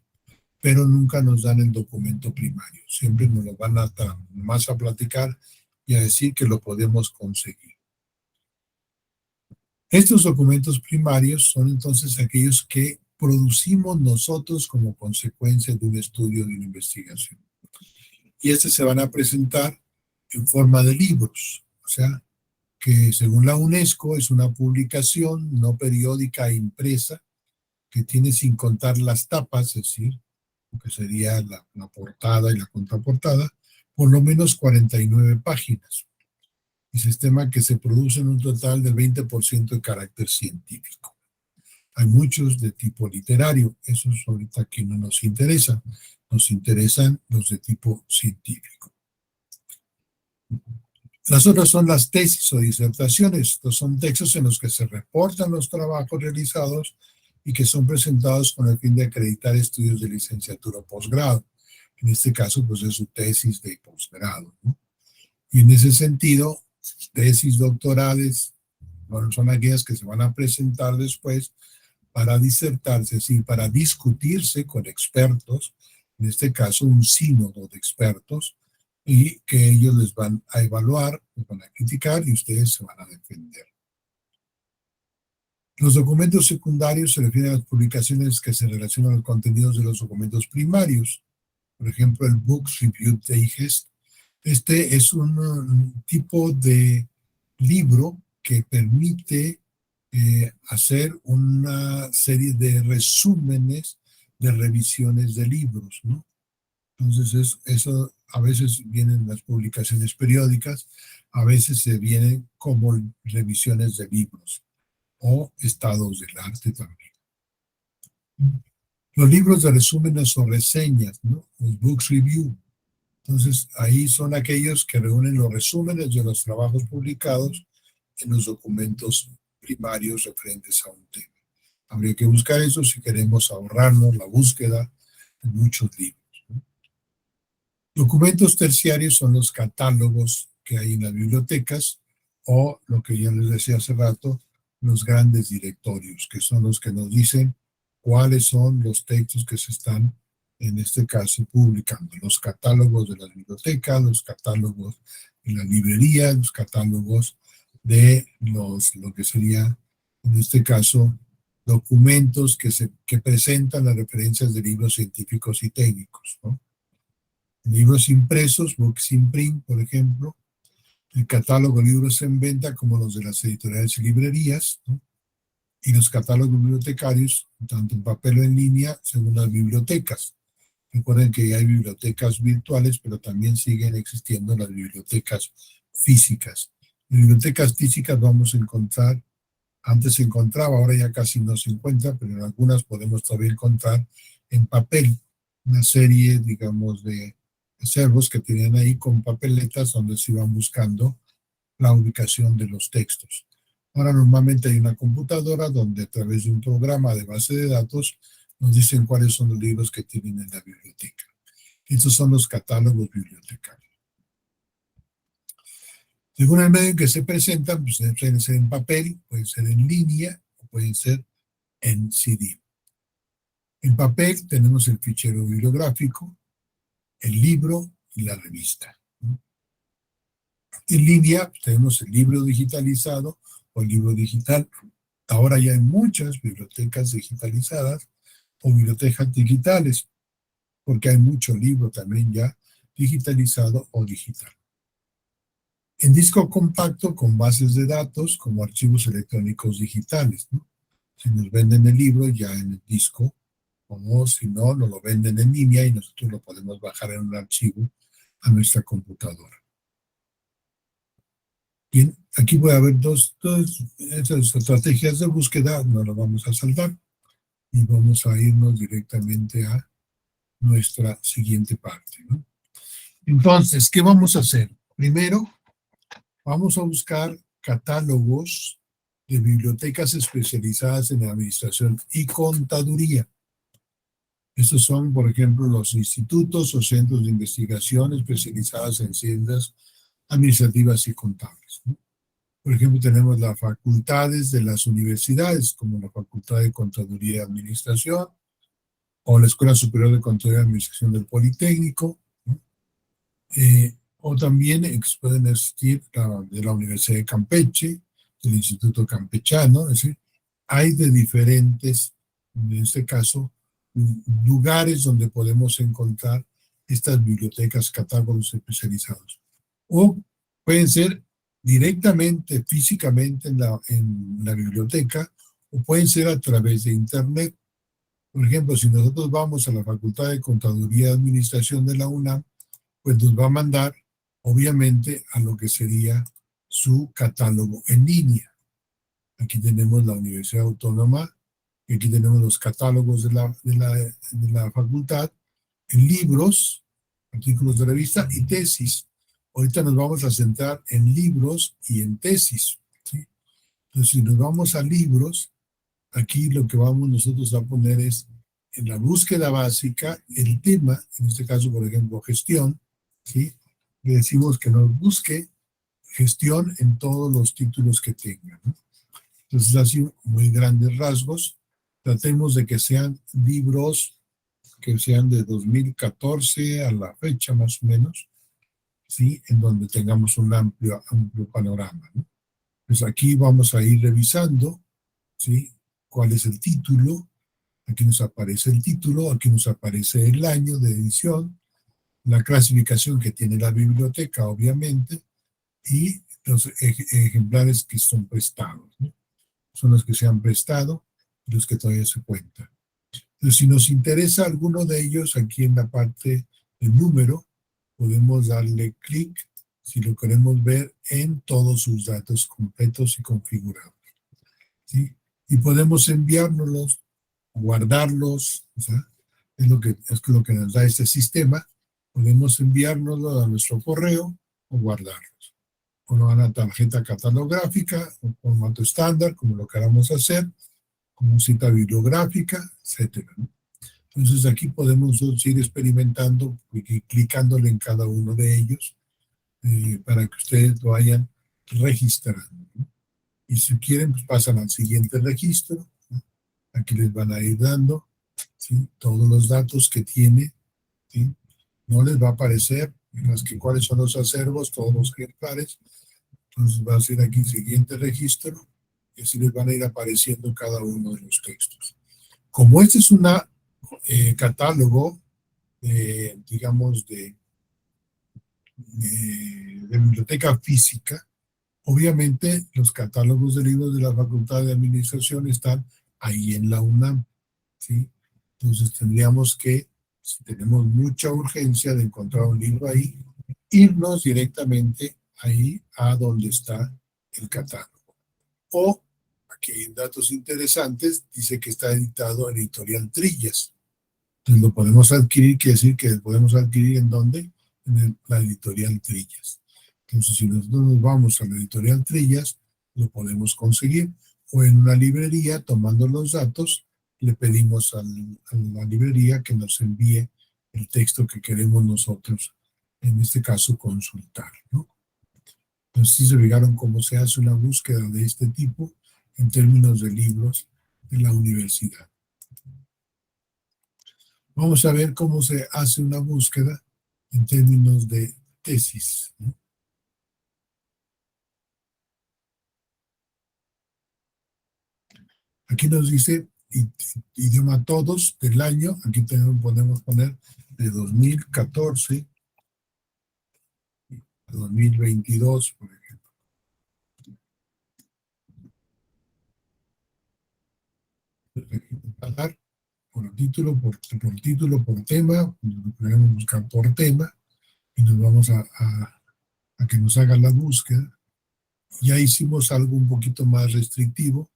Pero nunca nos dan el documento primario, siempre nos lo van más a platicar y a decir que lo podemos conseguir. Estos documentos primarios son entonces aquellos que producimos nosotros como consecuencia de un estudio, de una investigación. Y estos se van a presentar en forma de libros, o sea, que según la UNESCO es una publicación no periódica e impresa que tiene, sin contar las tapas, es decir, lo que sería la portada y la contraportada, por lo menos 49 páginas. Y se estima que se produce en un total del 20% de carácter científico. Hay muchos de tipo literario, esos ahorita aquí no nos interesan, nos interesan los de tipo científico. Las otras son las tesis o disertaciones. Estos son textos en los que se reportan los trabajos realizados y que son presentados con el fin de acreditar estudios de licenciatura o posgrado. En este caso, pues es su tesis de posgrado, ¿no? Y en ese sentido, tesis doctorales, bueno, son aquellas que se van a presentar después para disertarse, es decir, para discutirse con expertos, en este caso un sínodo de expertos, y que ellos les van a evaluar, les van a criticar y ustedes se van a defender. Los documentos secundarios se refieren a las publicaciones que se relacionan a los contenidos de los documentos primarios. Por ejemplo, el Books Review Digest. Este es un tipo de libro que permite hacer una serie de resúmenes de revisiones de libros, ¿no? Entonces, eso a veces vienen las publicaciones periódicas, a veces se vienen como revisiones de libros o estados del arte también. Los libros de resúmenes o reseñas, ¿no? Los Books Review. Entonces, ahí son aquellos que reúnen los resúmenes de los trabajos publicados en los documentos primarios referentes a un tema. Habría que buscar eso si queremos ahorrarnos la búsqueda de muchos libros, ¿no? Documentos terciarios son los catálogos que hay en las bibliotecas o, lo que ya les decía hace rato, los grandes directorios, que son los que nos dicen cuáles son los textos que se están, en este caso, publicando. Los catálogos de las bibliotecas, los catálogos de las librerías, los catálogos de lo que sería, en este caso, documentos que presentan las referencias de libros científicos y técnicos, ¿no? Libros impresos, books in print, por ejemplo, el catálogo de libros en venta, como los de las editoriales y librerías, ¿no? Y los catálogos bibliotecarios, tanto en papel o en línea, según las bibliotecas. Recuerden que hay bibliotecas virtuales, pero también siguen existiendo las bibliotecas físicas. Las bibliotecas físicas vamos a encontrar, antes se encontraba, ahora ya casi no se encuentra, pero en algunas podemos todavía encontrar en papel una serie, digamos, de acervos que tenían ahí con papeletas donde se iban buscando la ubicación de los textos. Ahora normalmente hay una computadora donde a través de un programa de base de datos nos dicen cuáles son los libros que tienen en la biblioteca. Estos son los catálogos bibliotecarios. Según el medio en que se presentan, pues pueden ser en papel, pueden ser en línea o pueden ser en CD. En papel tenemos el fichero bibliográfico, el libro y la revista. En línea tenemos el libro digitalizado o el libro digital. Ahora ya hay muchas bibliotecas digitalizadas o bibliotecas digitales, porque hay mucho libro también ya digitalizado o digital. En disco compacto con bases de datos como archivos electrónicos digitales, ¿no? Si nos venden el libro ya en el disco, o si no, nos lo venden en línea y nosotros lo podemos bajar en un archivo a nuestra computadora. Bien, aquí voy a ver dos esas estrategias de búsqueda, no lo vamos a saltar y vamos a irnos directamente a nuestra siguiente parte, ¿no? Entonces, ¿qué vamos a hacer? Primero, vamos a buscar catálogos de bibliotecas especializadas en administración y contaduría. Estos son, por ejemplo, los institutos o centros de investigación especializados en ciencias administrativas y contables, ¿no? Por ejemplo, tenemos las facultades de las universidades, como la Facultad de Contaduría y Administración, o la Escuela Superior de Contaduría y Administración del Politécnico, ¿no? O también pueden existir de la Universidad de Campeche, del Instituto Campechano, es decir, hay de diferentes, en este caso, lugares donde podemos encontrar estas bibliotecas, catálogos especializados. O pueden ser directamente, físicamente en la biblioteca, o pueden ser a través de Internet. Por ejemplo, si nosotros vamos a la Facultad de Contaduría y Administración de la UNAM, pues nos va a mandar, obviamente, a lo que sería su catálogo en línea. Aquí tenemos la Universidad Autónoma Y aquí tenemos los catálogos de la facultad, en libros, artículos de revista y tesis. Ahorita nos vamos a centrar en libros y en tesis, ¿sí? Entonces, si nos vamos a libros, aquí lo que vamos nosotros a poner es en la búsqueda básica el tema, en este caso, por ejemplo, gestión, ¿sí? Le decimos que nos busque gestión en todos los títulos que tenga, ¿no? Entonces, así, muy grandes rasgos, tratemos de que sean libros que sean de 2014 a la fecha más o menos, ¿sí? En donde tengamos un amplio panorama, ¿no? Pues aquí vamos a ir revisando, ¿sí? ¿Cuál es el título? Aquí nos aparece el título, aquí nos aparece el año de edición, la clasificación que tiene la biblioteca, obviamente, y los ejemplares que son prestados, ¿no? Son los que se han prestado y los que todavía se cuentan. Entonces, si nos interesa alguno de ellos, aquí en la parte del número, podemos darle clic si lo queremos ver en todos sus datos completos y configurados, ¿sí? Y podemos enviárnoslos, guardarlos, o sea, es lo que nos da este sistema. Podemos enviárnoslo a nuestro correo o guardarlos. O a una tarjeta catalográfica, un formato estándar, como lo queramos hacer, como cita bibliográfica, etcétera, ¿no? Entonces aquí podemos ir experimentando y clicándole en cada uno de ellos para que ustedes lo vayan registrando, ¿no? Y si quieren, pues pasan al siguiente registro, ¿no? Aquí les van a ir dando, ¿sí? Todos los datos que tiene, ¿sí? No les va a aparecer más que cuáles son los acervos, todos los ejemplares. Entonces va a ser aquí siguiente registro y así les van a ir apareciendo cada uno de los textos. Como este es un catálogo, digamos, de biblioteca física, obviamente los catálogos de libros de la Facultad de Administración están ahí en la UNAM, ¿sí? Entonces tendríamos que, si tenemos mucha urgencia de encontrar un libro ahí, irnos directamente ahí a donde está el catálogo. O, aquí hay datos interesantes, dice que está editado en Editorial Trillas. Entonces lo podemos adquirir, quiere decir que lo podemos adquirir ¿en dónde? En la Editorial Trillas. Entonces, si nosotros nos vamos a la Editorial Trillas, lo podemos conseguir. O en una librería, tomando los datos, le pedimos a la librería que nos envíe el texto que queremos nosotros, en este caso, consultar, ¿no? Entonces, sí se fijaron cómo se hace una búsqueda de este tipo en términos de libros de la universidad. Vamos a ver cómo se hace una búsqueda en términos de tesis, ¿no? Aquí nos dice idioma todos del año. Aquí podemos poner de 2014 a 2022, por ejemplo. Por título, por tema, podemos buscar por tema y nos vamos a que nos haga la búsqueda. Ya hicimos algo un poquito más restrictivo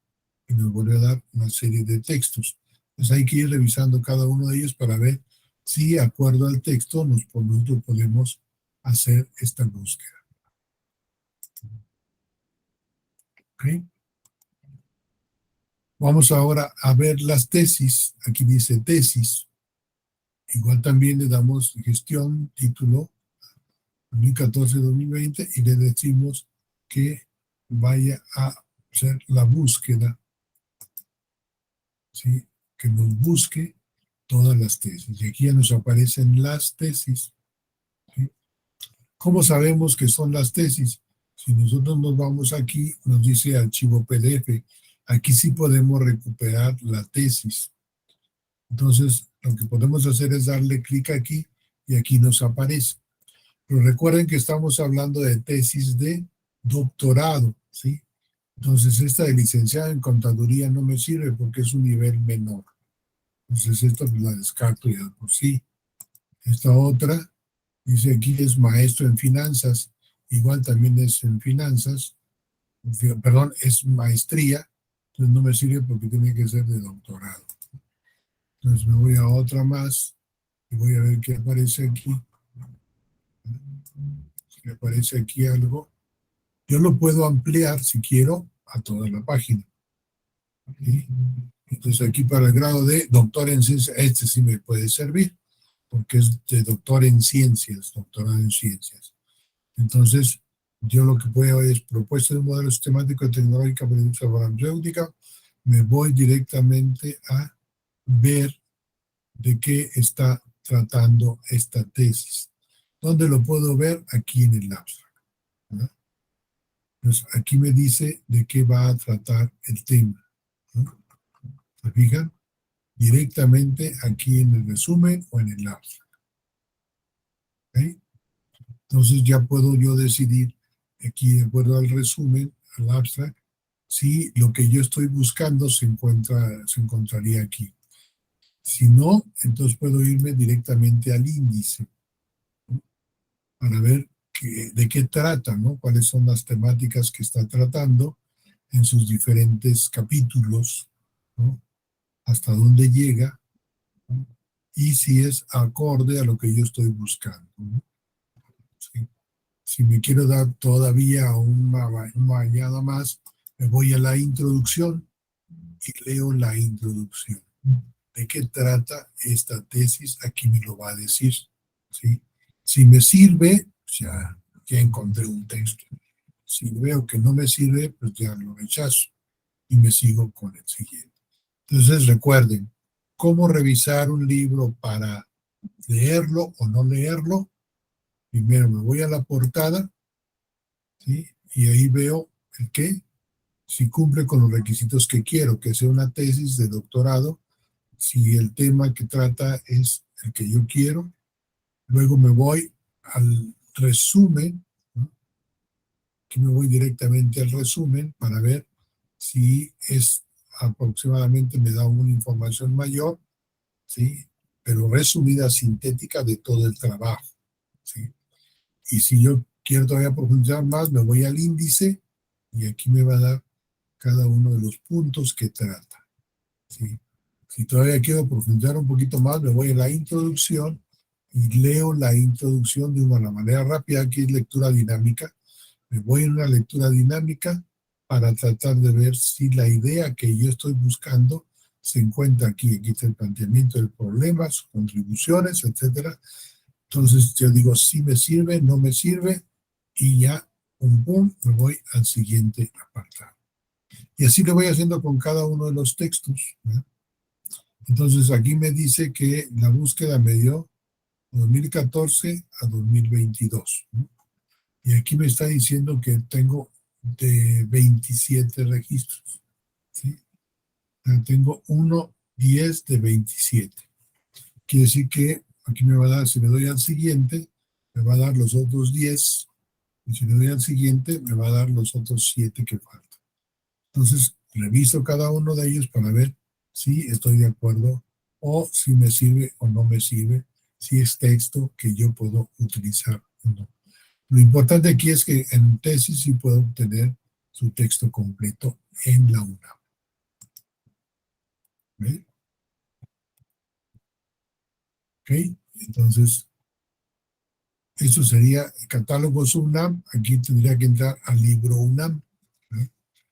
y nos vuelve a dar una serie de textos. Entonces hay que ir revisando cada uno de ellos para ver si, de acuerdo al texto, nosotros podemos hacer esta búsqueda. ¿Ok? Vamos ahora a ver las tesis. Aquí dice tesis. Igual también le damos gestión, título, 2014-2020, y le decimos que vaya a hacer la búsqueda, ¿sí? Que nos busque todas las tesis. Y aquí ya nos aparecen las tesis, ¿sí? ¿Cómo sabemos que son las tesis? Si nosotros nos vamos aquí, nos dice archivo PDF. Aquí sí podemos recuperar la tesis. Entonces, lo que podemos hacer es darle clic aquí y aquí nos aparece. Pero recuerden que estamos hablando de tesis de doctorado, ¿sí? Entonces, esta de licenciado en contaduría no me sirve porque es un nivel menor. Entonces, esta pues la descarto ya por sí. Esta otra, dice aquí es maestro en finanzas. Igual también es en finanzas. Perdón, es maestría. Entonces no me sirve porque tiene que ser de doctorado. Entonces me voy a otra más y voy a ver qué aparece aquí. Si aparece aquí algo, yo lo puedo ampliar si quiero a toda la página. ¿Sí? Entonces aquí para el grado de doctor en ciencias, este sí me puede servir porque es de doctor en ciencias, doctorado en ciencias. Entonces, yo lo que puedo es propuesta de un modelo sistemático de tecnológica para la industria farmacéutica. Me voy directamente a ver de qué está tratando esta tesis. ¿Dónde lo puedo ver? Aquí en el abstract, ¿verdad? Entonces, aquí me dice de qué va a tratar el tema, ¿no? ¿Se fijan? Directamente aquí en el resumen o en el abstract. ¿Okay? Entonces ya puedo yo decidir aquí, de acuerdo al resumen, al abstract, si lo que yo estoy buscando se encontraría aquí. Si no, entonces puedo irme directamente al índice, ¿no? Para ver de qué trata, ¿no? Cuáles son las temáticas que está tratando en sus diferentes capítulos, ¿no? Hasta dónde llega, ¿no? Y si es acorde a lo que yo estoy buscando, ¿no? ¿Sí? Si me quiero dar todavía una bañada más, me voy a la introducción y leo la introducción. ¿De qué trata esta tesis? Aquí me lo va a decir, ¿sí? Si me sirve, ya encontré un texto. Si veo que no me sirve, pues ya lo rechazo y me sigo con el siguiente. Entonces recuerden, ¿cómo revisar un libro para leerlo o no leerlo? Primero me voy a la portada, ¿sí? Y ahí veo el qué, si cumple con los requisitos que quiero, que sea una tesis de doctorado, si el tema que trata es el que yo quiero. Luego me voy al resumen, ¿no? Aquí me voy directamente al resumen para ver si es aproximadamente, me da una información mayor, ¿sí? Pero resumida, sintética de todo el trabajo, ¿sí? Y si yo quiero todavía profundizar más, me voy al índice y aquí me va a dar cada uno de los puntos que trata, ¿sí? Si todavía quiero profundizar un poquito más, me voy a la introducción y leo la introducción de una manera rápida. Aquí es lectura dinámica. Me voy a una lectura dinámica para tratar de ver si la idea que yo estoy buscando se encuentra aquí. Aquí está el planteamiento del problema, sus contribuciones, etcétera. Entonces yo digo, si me sirve, no me sirve, y ya, pum, pum, me voy al siguiente apartado. Y así lo voy haciendo con cada uno de los textos, ¿no? Entonces aquí me dice que la búsqueda me dio 2014 a 2022, ¿no? Y aquí me está diciendo que tengo de 27 registros, ¿sí? Tengo 10 de 27. Quiere decir que aquí me va a dar, si le doy al siguiente, me va a dar los otros 10, y si le doy al siguiente, me va a dar los otros 7 que faltan. Entonces, reviso cada uno de ellos para ver si estoy de acuerdo o si me sirve o no me sirve, si es texto que yo puedo utilizar o no. Lo importante aquí es que en tesis sí puedo obtener su texto completo en la UNAM. ¿Ve? Ok, entonces, eso sería catálogos UNAM. Aquí tendría que entrar al libro UNAM, ¿no?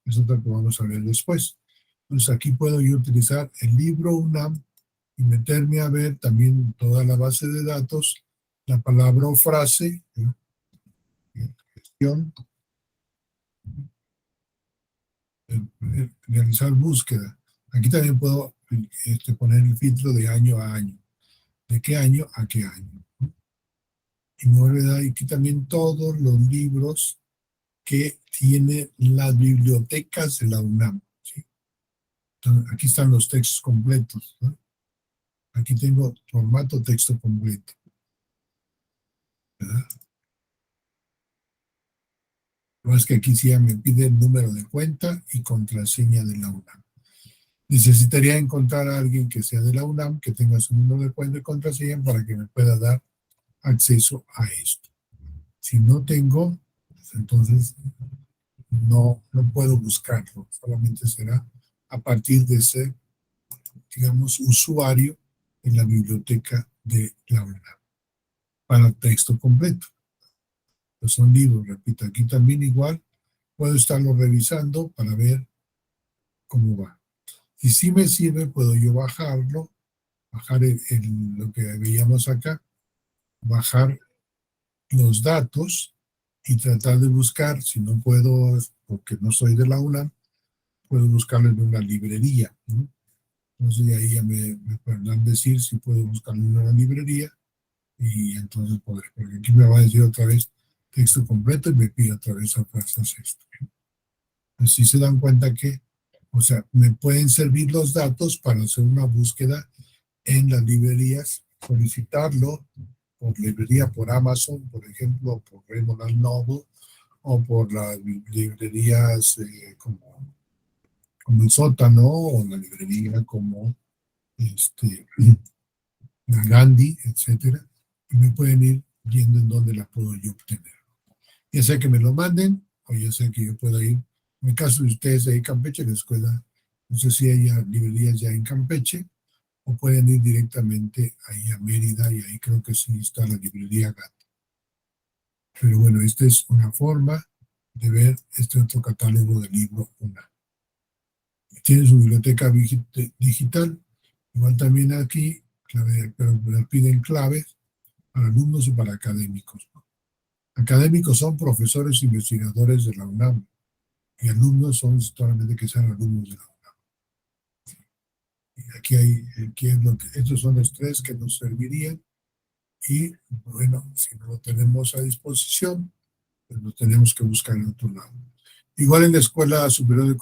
Eso es lo que vamos a ver después. Entonces aquí puedo yo utilizar el libro UNAM y meterme a ver también toda la base de datos, la palabra o frase, ¿no? Gestión, realizar búsqueda. Aquí también puedo poner el filtro de año a año. ¿De qué año a qué año? Y me voy a dar aquí también todos los libros que tiene las bibliotecas de la UNAM, ¿sí? Entonces, aquí están los textos completos, ¿no? Aquí tengo formato texto completo, ¿verdad? Lo es que aquí sí ya me pide el número de cuenta y contraseña de la UNAM. Necesitaría encontrar a alguien que sea de la UNAM, que tenga su número de cuenta y contraseña para que me pueda dar acceso a esto. Si no tengo, pues entonces no puedo buscarlo, solamente será a partir de ser, digamos, usuario en la biblioteca de la UNAM para texto completo. Pues son libros, repito, aquí también igual puedo estarlo revisando para ver cómo va. Y si me sirve, puedo yo bajarlo, bajar lo que veíamos acá, bajar los datos y tratar de buscar, si no puedo, porque no soy de la UNAM, puedo buscarlo en una librería, ¿no? Entonces de ahí ya me podrán decir si puedo buscarlo en una librería y entonces podré, porque aquí me va a decir otra vez texto completo y me pide otra vez a fuerzas esto. Así se dan cuenta que, o sea, me pueden servir los datos para hacer una búsqueda en las librerías, solicitarlo por librería, por Amazon, por ejemplo, por Raymond Noble, o por las librerías como el Sótano, o la librería como la Gandhi, etcétera, y me pueden ir viendo en dónde la puedo yo obtener. Ya sea que me lo manden, o ya sea que yo pueda ir. En el caso de ustedes ahí en Campeche, la escuela, no sé si hay librerías ya en Campeche, o pueden ir directamente ahí a Mérida, y ahí creo que sí está la librería GAT. Pero bueno, esta es una forma de ver este otro catálogo del libro UNAM. Tiene su biblioteca digital, igual también aquí, pero me piden claves para alumnos y para académicos. Académicos son profesores investigadores de la UNAM, y alumnos son solamente que sean alumnos de la UNAM. Y aquí es estos son los tres que nos servirían, y bueno, si no lo tenemos a disposición, pues lo tenemos que buscar en otro lado. Igual en la Escuela Superior de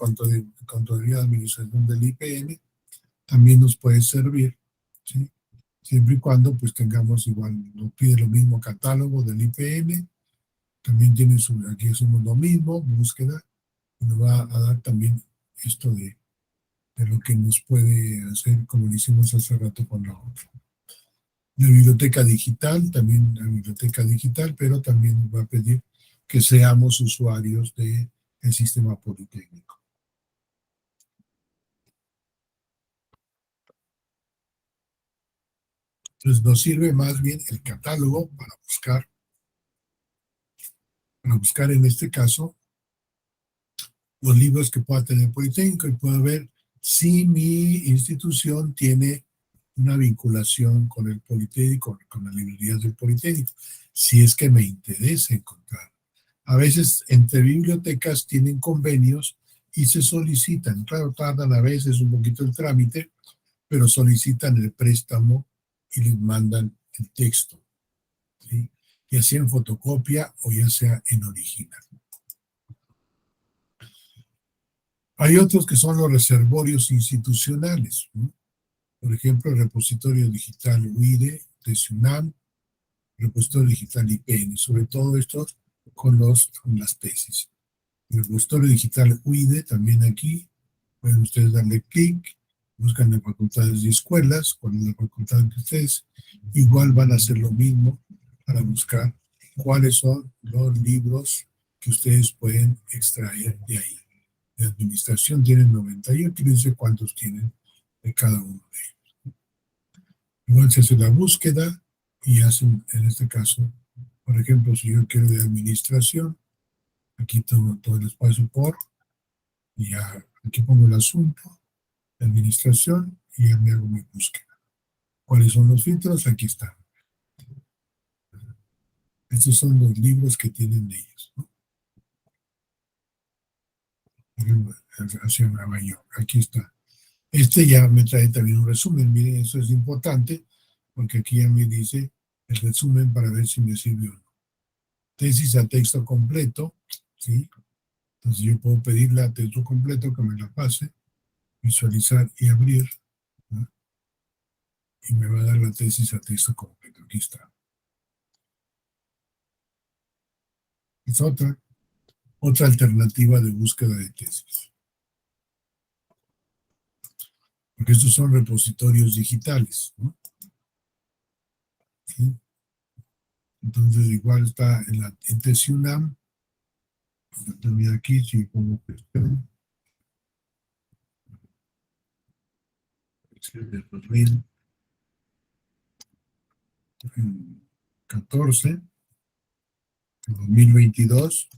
Contaduría y Administración del IPN también nos puede servir, ¿sí? Siempre y cuando pues tengamos igual, nos pide lo mismo catálogo del IPN, también tiene aquí hacemos lo mismo, búsqueda, y nos va a dar también esto de lo que nos puede hacer, como lo hicimos hace rato con la otra. La biblioteca digital, también la biblioteca digital, pero también nos va a pedir que seamos usuarios del sistema politécnico. Entonces nos sirve más bien el catálogo para buscar en este caso los libros que pueda tener Politécnico, y pueda ver si mi institución tiene una vinculación con el Politécnico, con las librerías del Politécnico, si es que me interesa encontrar. A veces entre bibliotecas tienen convenios y se solicitan, claro, tardan a veces un poquito el trámite, pero solicitan el préstamo y les mandan el texto, ¿sí? Ya sea en fotocopia o ya sea en original. Hay otros que son los reservorios institucionales, ¿no? Por ejemplo, el repositorio digital UIDE de SUNAM, repositorio digital IPN, sobre todo estos con las tesis. El repositorio digital UIDE, también aquí, pueden ustedes darle clic, buscan en facultades y escuelas, con la facultad que ustedes, igual van a hacer lo mismo para buscar cuáles son los libros que ustedes pueden extraer de ahí. De administración tienen 98, y no sé cuántos tienen de cada uno de ellos. Igual se hace la búsqueda y hacen, en este caso, por ejemplo, si yo quiero de administración, aquí tengo todo el espacio por, y ya aquí pongo el asunto, de administración, y ya me hago mi búsqueda. ¿Cuáles son los filtros? Aquí están. Estos son los libros que tienen ellos, ¿no? Hacia Nueva York, aquí está. Este ya me trae también un resumen. Miren, eso es importante porque aquí ya me dice el resumen para ver si me sirve o no. Tesis a texto completo, ¿sí? Entonces yo puedo pedirle a texto completo que me la pase, visualizar y abrir, ¿no? Y me va a dar la tesis a texto completo. Aquí está. Es otra alternativa de búsqueda de tesis. Porque estos son repositorios digitales, ¿no? ¿Sí? Entonces igual está en TesiUNAM, también aquí si pongo cuestión, del 2014, 2022,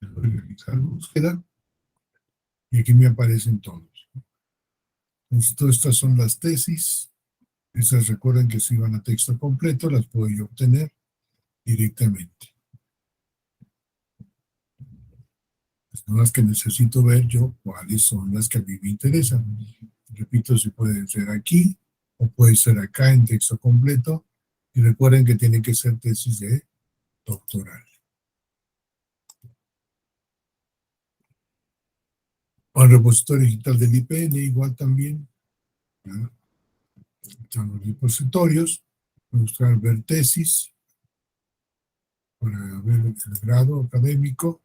voy a realizar búsqueda y aquí me aparecen todos. Entonces, todas estas son las tesis. Estas recuerden que si van a texto completo, las puedo yo obtener directamente. Son las que necesito ver yo cuáles son las que a mí me interesan. Repito, si puede ser aquí o puede ser acá en texto completo. Y recuerden que tienen que ser tesis de doctoral. O el repositorio digital del IPN igual también. ¿Ya? Están los repositorios. Buscar ver tesis para ver el grado académico,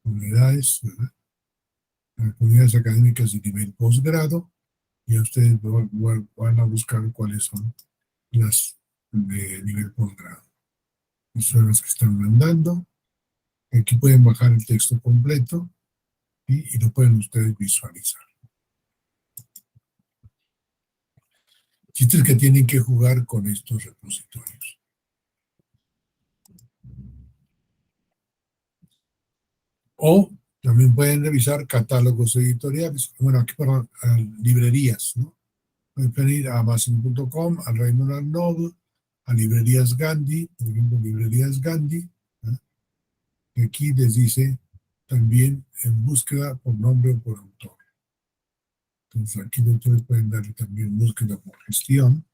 unidades, ¿verdad? Unidades académicas de nivel posgrado, y ustedes van a buscar cuáles son las de nivel posgrado. Estas son las que están mandando. Aquí pueden bajar el texto completo y lo pueden ustedes visualizar. Chistes que tienen que jugar con estos repositorios. O también pueden revisar catálogos editoriales. Bueno, aquí perdón, librerías, ¿no? Pueden ir a Amazon.com, a Raymond Arnold, a Librerías Gandhi, por ejemplo, Librerías Gandhi. ¿No? Y aquí les dice también en búsqueda por nombre o por autor. Entonces aquí ustedes pueden darle también búsqueda por gestión.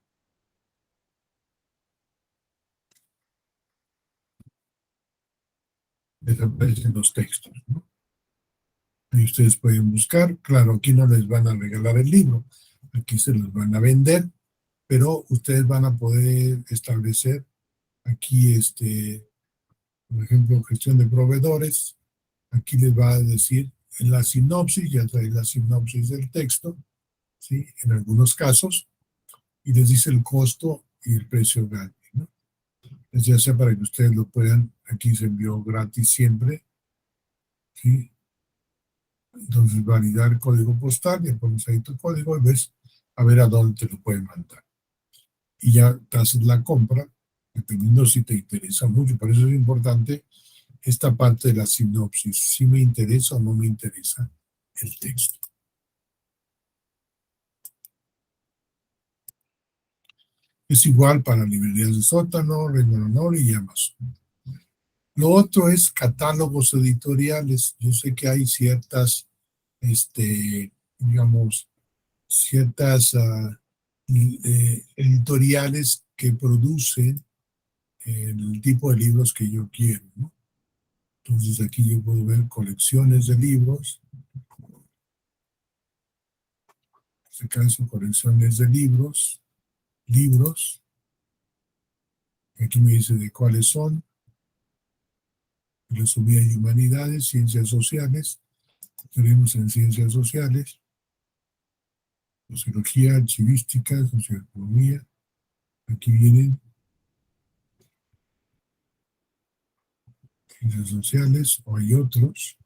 Les aparecen los textos, ¿no? Y ustedes pueden buscar. Claro, aquí no les van a regalar el libro, aquí se los van a vender, pero ustedes van a poder establecer aquí, por ejemplo, gestión de proveedores. Aquí les va a decir en la sinopsis, ya trae la sinopsis del texto, ¿sí? En algunos casos, y les dice el costo y el precio gratis, ¿no? Ya sea para que ustedes lo puedan, aquí se envió gratis siempre, ¿sí? Entonces validar el código postal, ya pones ahí tu código y ves a ver a dónde te lo pueden mandar. Y ya te haces la compra, dependiendo si te interesa mucho. Por eso es importante esta parte de la sinopsis, si me interesa o no me interesa el texto. Es igual para librerías de sótano, Raymond Arnold y Amazon. Lo otro es catálogos editoriales. Yo sé que hay ciertas, digamos, ciertas editoriales que producen el tipo de libros que yo quiero, ¿no? Entonces aquí yo puedo ver colecciones de libros. En este caso, colecciones de libros. Aquí me dice de cuáles son. Filosofía y humanidades, ciencias sociales. Tenemos en ciencias sociales. Sociología, archivística, socioeconomía. Aquí vienen ciencias sociales, o hay otros.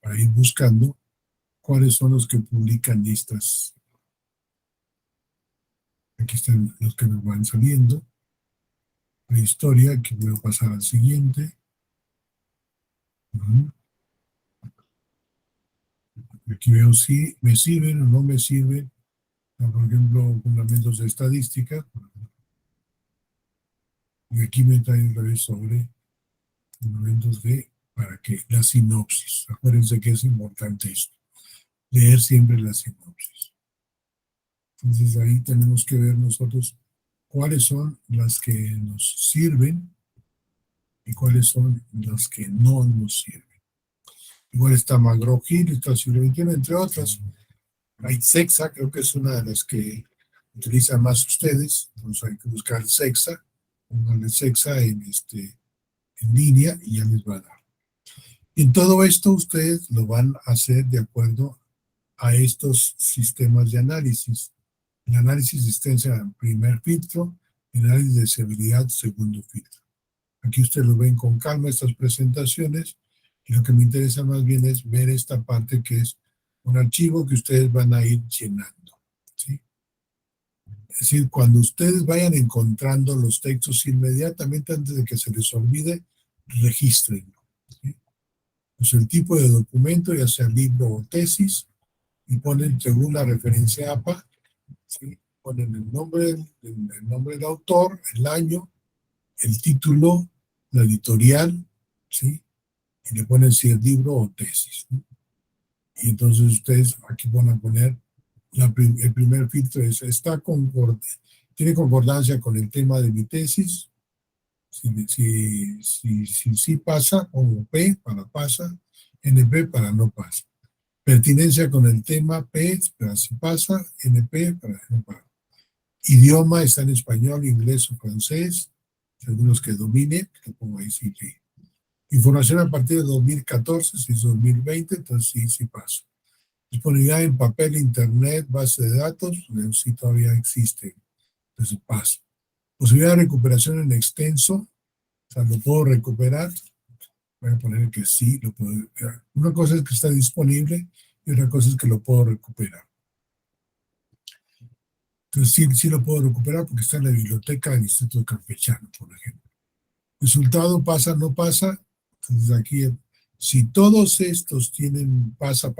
Para ir buscando cuáles son los que publican estas. Aquí están los que nos van saliendo. La historia, que voy a pasar al siguiente. Aquí veo si me sirven o no me sirven. Por ejemplo, fundamentos de estadística. Y aquí me trae otra vez sobre fundamentos de, para que la sinopsis. Acuérdense que es importante esto. Leer siempre la sinopsis. Entonces ahí tenemos que ver nosotros cuáles son las que nos sirven y cuáles son las que no nos sirven. Igual está McGraw-Hill, está siglo XXI, entre otras. Hay Sexa, creo que es una de las que utilizan más ustedes. Entonces hay que buscar Sexa, pónganle Sexa en línea y ya les va a dar. En todo esto ustedes lo van a hacer de acuerdo a estos sistemas de análisis. El análisis de existencia, primer filtro, el análisis de seguridad, segundo filtro. Aquí ustedes lo ven con calma, estas presentaciones, Y lo que me interesa más bien es ver esta parte que es un archivo que ustedes van a ir llenando, ¿sí? Es decir, cuando ustedes vayan encontrando los textos inmediatamente antes de que se les olvide, regístrenlo, ¿sí? Pues el tipo de documento, ya sea libro o tesis, y ponen según la referencia APA, ¿sí? Ponen el nombre del autor, el año, el título, la editorial, ¿sí? Y le ponen si es libro o tesis, ¿no? Y entonces ustedes aquí van a poner el primer filtro es, tiene concordancia con el tema de mi tesis. Si pasa, pongo P para pasa, NP para no pasa. Pertinencia con el tema, P para si pasa, NP para no pasa. Idioma está en español, inglés o francés, según los que domine, que pongo ahí sí. Información a partir de 2014, si es 2020, entonces sí paso. Disponibilidad en papel, internet, base de datos, si todavía existe, entonces paso. Posibilidad de recuperación en extenso, o sea, ¿lo puedo recuperar? Voy a poner que sí, lo puedo recuperar. Una cosa es que está disponible y otra cosa es que lo puedo recuperar. Entonces sí lo puedo recuperar porque está en la biblioteca del Instituto Campechano, por ejemplo. Resultado pasa, no pasa. Entonces aquí, si todos estos tienen pasa,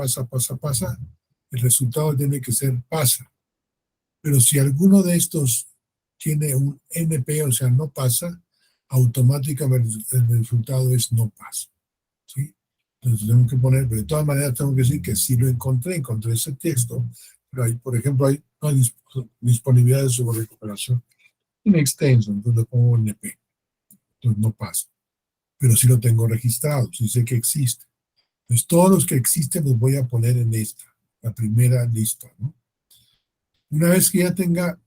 el resultado tiene que ser pasa. Pero si alguno de estos tiene un NP, o sea, no pasa, automáticamente el resultado es no pasa, ¿sí? Entonces tengo que poner, pero de todas maneras tengo que decir que sí lo encontré ese texto, pero hay, por ejemplo, hay disponibilidad de su recuperación en extenso, entonces le pongo NP, entonces no pasa. Pero sí lo tengo registrado, sí sé que existe. Entonces todos los que existen los voy a poner en esta, la primera lista, ¿no? Una vez que ya tenga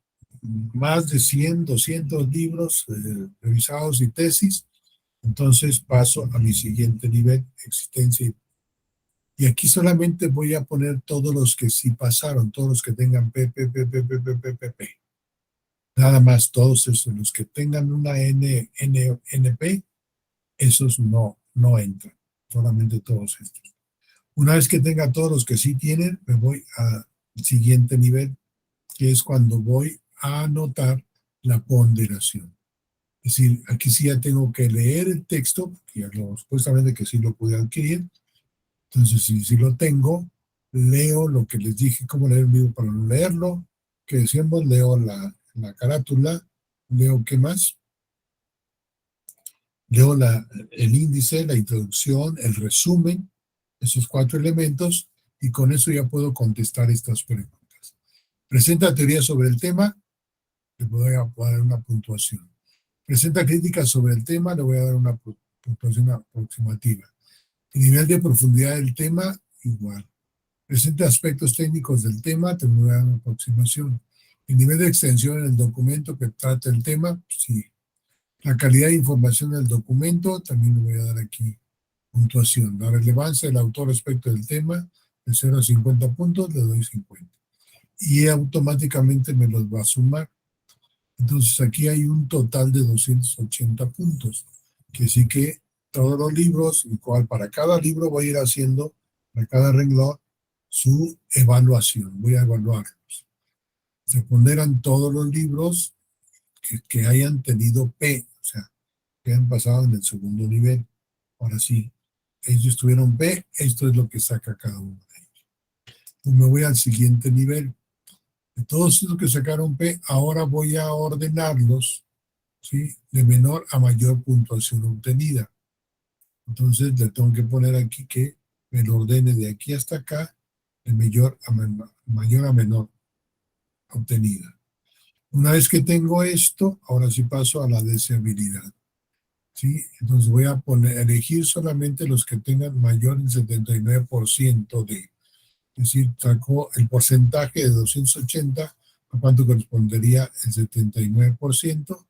más de 100, 200 libros revisados y tesis, entonces paso a mi siguiente nivel, existencia. Y aquí solamente voy a poner todos los que sí pasaron, todos los que tengan P. Nada más, todos esos, los que tengan una NP, esos no entran, solamente todos estos. Una vez que tenga todos los que sí tienen, me voy al siguiente nivel, que es cuando voy a anotar la ponderación. Es decir, aquí sí ya tengo que leer el texto, porque ya supuestamente que sí lo pude adquirir. Entonces, si lo tengo, leo lo que les dije, cómo leer un libro para no leerlo, que decíamos, leo la carátula, leo qué más, leo el índice, la introducción, el resumen, esos 4 elementos, y con eso ya puedo contestar estas preguntas. Presenta teoría sobre el tema, le voy a dar una puntuación. Presenta críticas sobre el tema, le voy a dar una puntuación aproximativa. El nivel de profundidad del tema, igual. Presenta aspectos técnicos del tema, te voy a dar una aproximación. El nivel de extensión en el documento que trata el tema, sí. La calidad de información del documento, también le voy a dar aquí puntuación. La relevancia del autor respecto del tema, de 0 a 50 puntos, le doy 50. Y automáticamente me los va a sumar. Entonces aquí hay un total de 280 puntos, que sí que todos los libros, igual para cada libro voy a ir haciendo, para cada renglón, su evaluación, voy a evaluarlos. Se ponderan todos los libros que hayan tenido P, o sea, que hayan pasado en el segundo nivel. Ahora sí, ellos tuvieron P, esto es lo que saca cada uno de ellos. Pues me voy al siguiente nivel. De todos los que sacaron P, ahora voy a ordenarlos, ¿sí?, de menor a mayor puntuación obtenida. Entonces le tengo que poner aquí que me lo ordene de aquí hasta acá, de mayor a menor obtenida. Una vez que tengo esto, ahora sí paso a la deseabilidad, ¿sí? Entonces voy a elegir solamente los que tengan mayor del 79% de... Es decir, sacó el porcentaje de 280, a cuánto correspondería el 79%,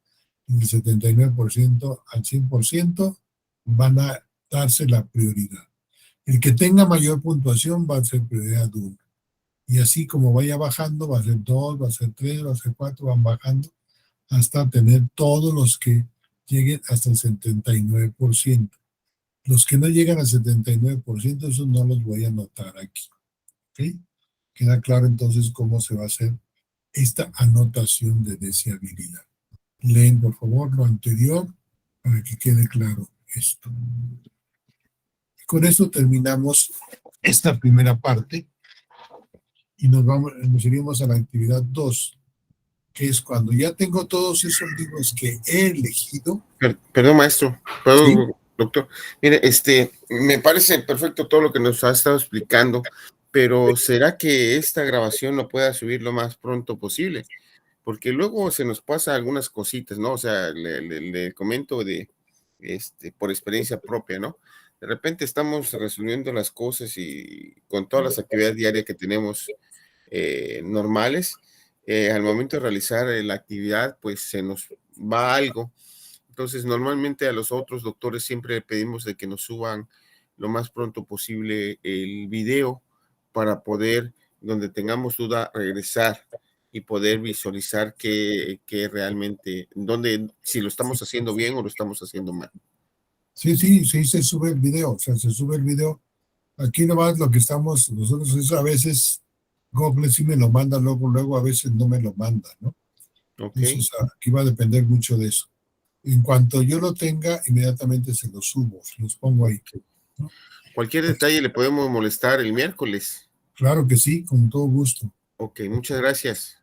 y el 79% al 100% van a darse la prioridad. El que tenga mayor puntuación va a ser prioridad 1. Y así como vaya bajando, va a ser 2, va a ser 3, va a ser 4, van bajando hasta tener todos los que lleguen hasta el 79%. Los que no llegan al 79%, esos no los voy a anotar aquí. ¿Ok? Queda claro entonces cómo se va a hacer esta anotación de deseabilidad. Leen, por favor, lo anterior para que quede claro esto. Y con esto terminamos esta primera parte y nos iríamos a la actividad 2, que es cuando ya tengo todos esos libros que he elegido.
Perdón, maestro.
¿Sí?
Perdón, doctor. Mire, me parece perfecto todo lo que nos ha estado explicando, pero ¿será que esta grabación lo pueda subir lo más pronto posible? Porque luego se nos pasa algunas cositas, ¿no? O sea, le comento por experiencia propia, ¿no? De repente estamos resolviendo las cosas y con todas las actividades diarias que tenemos normales, al momento de realizar la actividad, pues se nos va algo. Entonces, normalmente a los otros doctores siempre pedimos de que nos suban lo más pronto posible el video para poder, donde tengamos duda, regresar y poder visualizar que realmente, si lo estamos haciendo bien o lo estamos haciendo mal.
Sí, se sube el video, o sea, se sube el video. Aquí nomás lo que estamos, nosotros es a veces, Google sí me lo manda luego, a veces no me lo manda, ¿no?
Ok.
Entonces, aquí va a depender mucho de eso. En cuanto yo lo tenga, inmediatamente se los subo, los pongo ahí, ¿no?
Cualquier detalle le podemos molestar el miércoles.
Claro que sí, con todo gusto.
Ok, muchas gracias.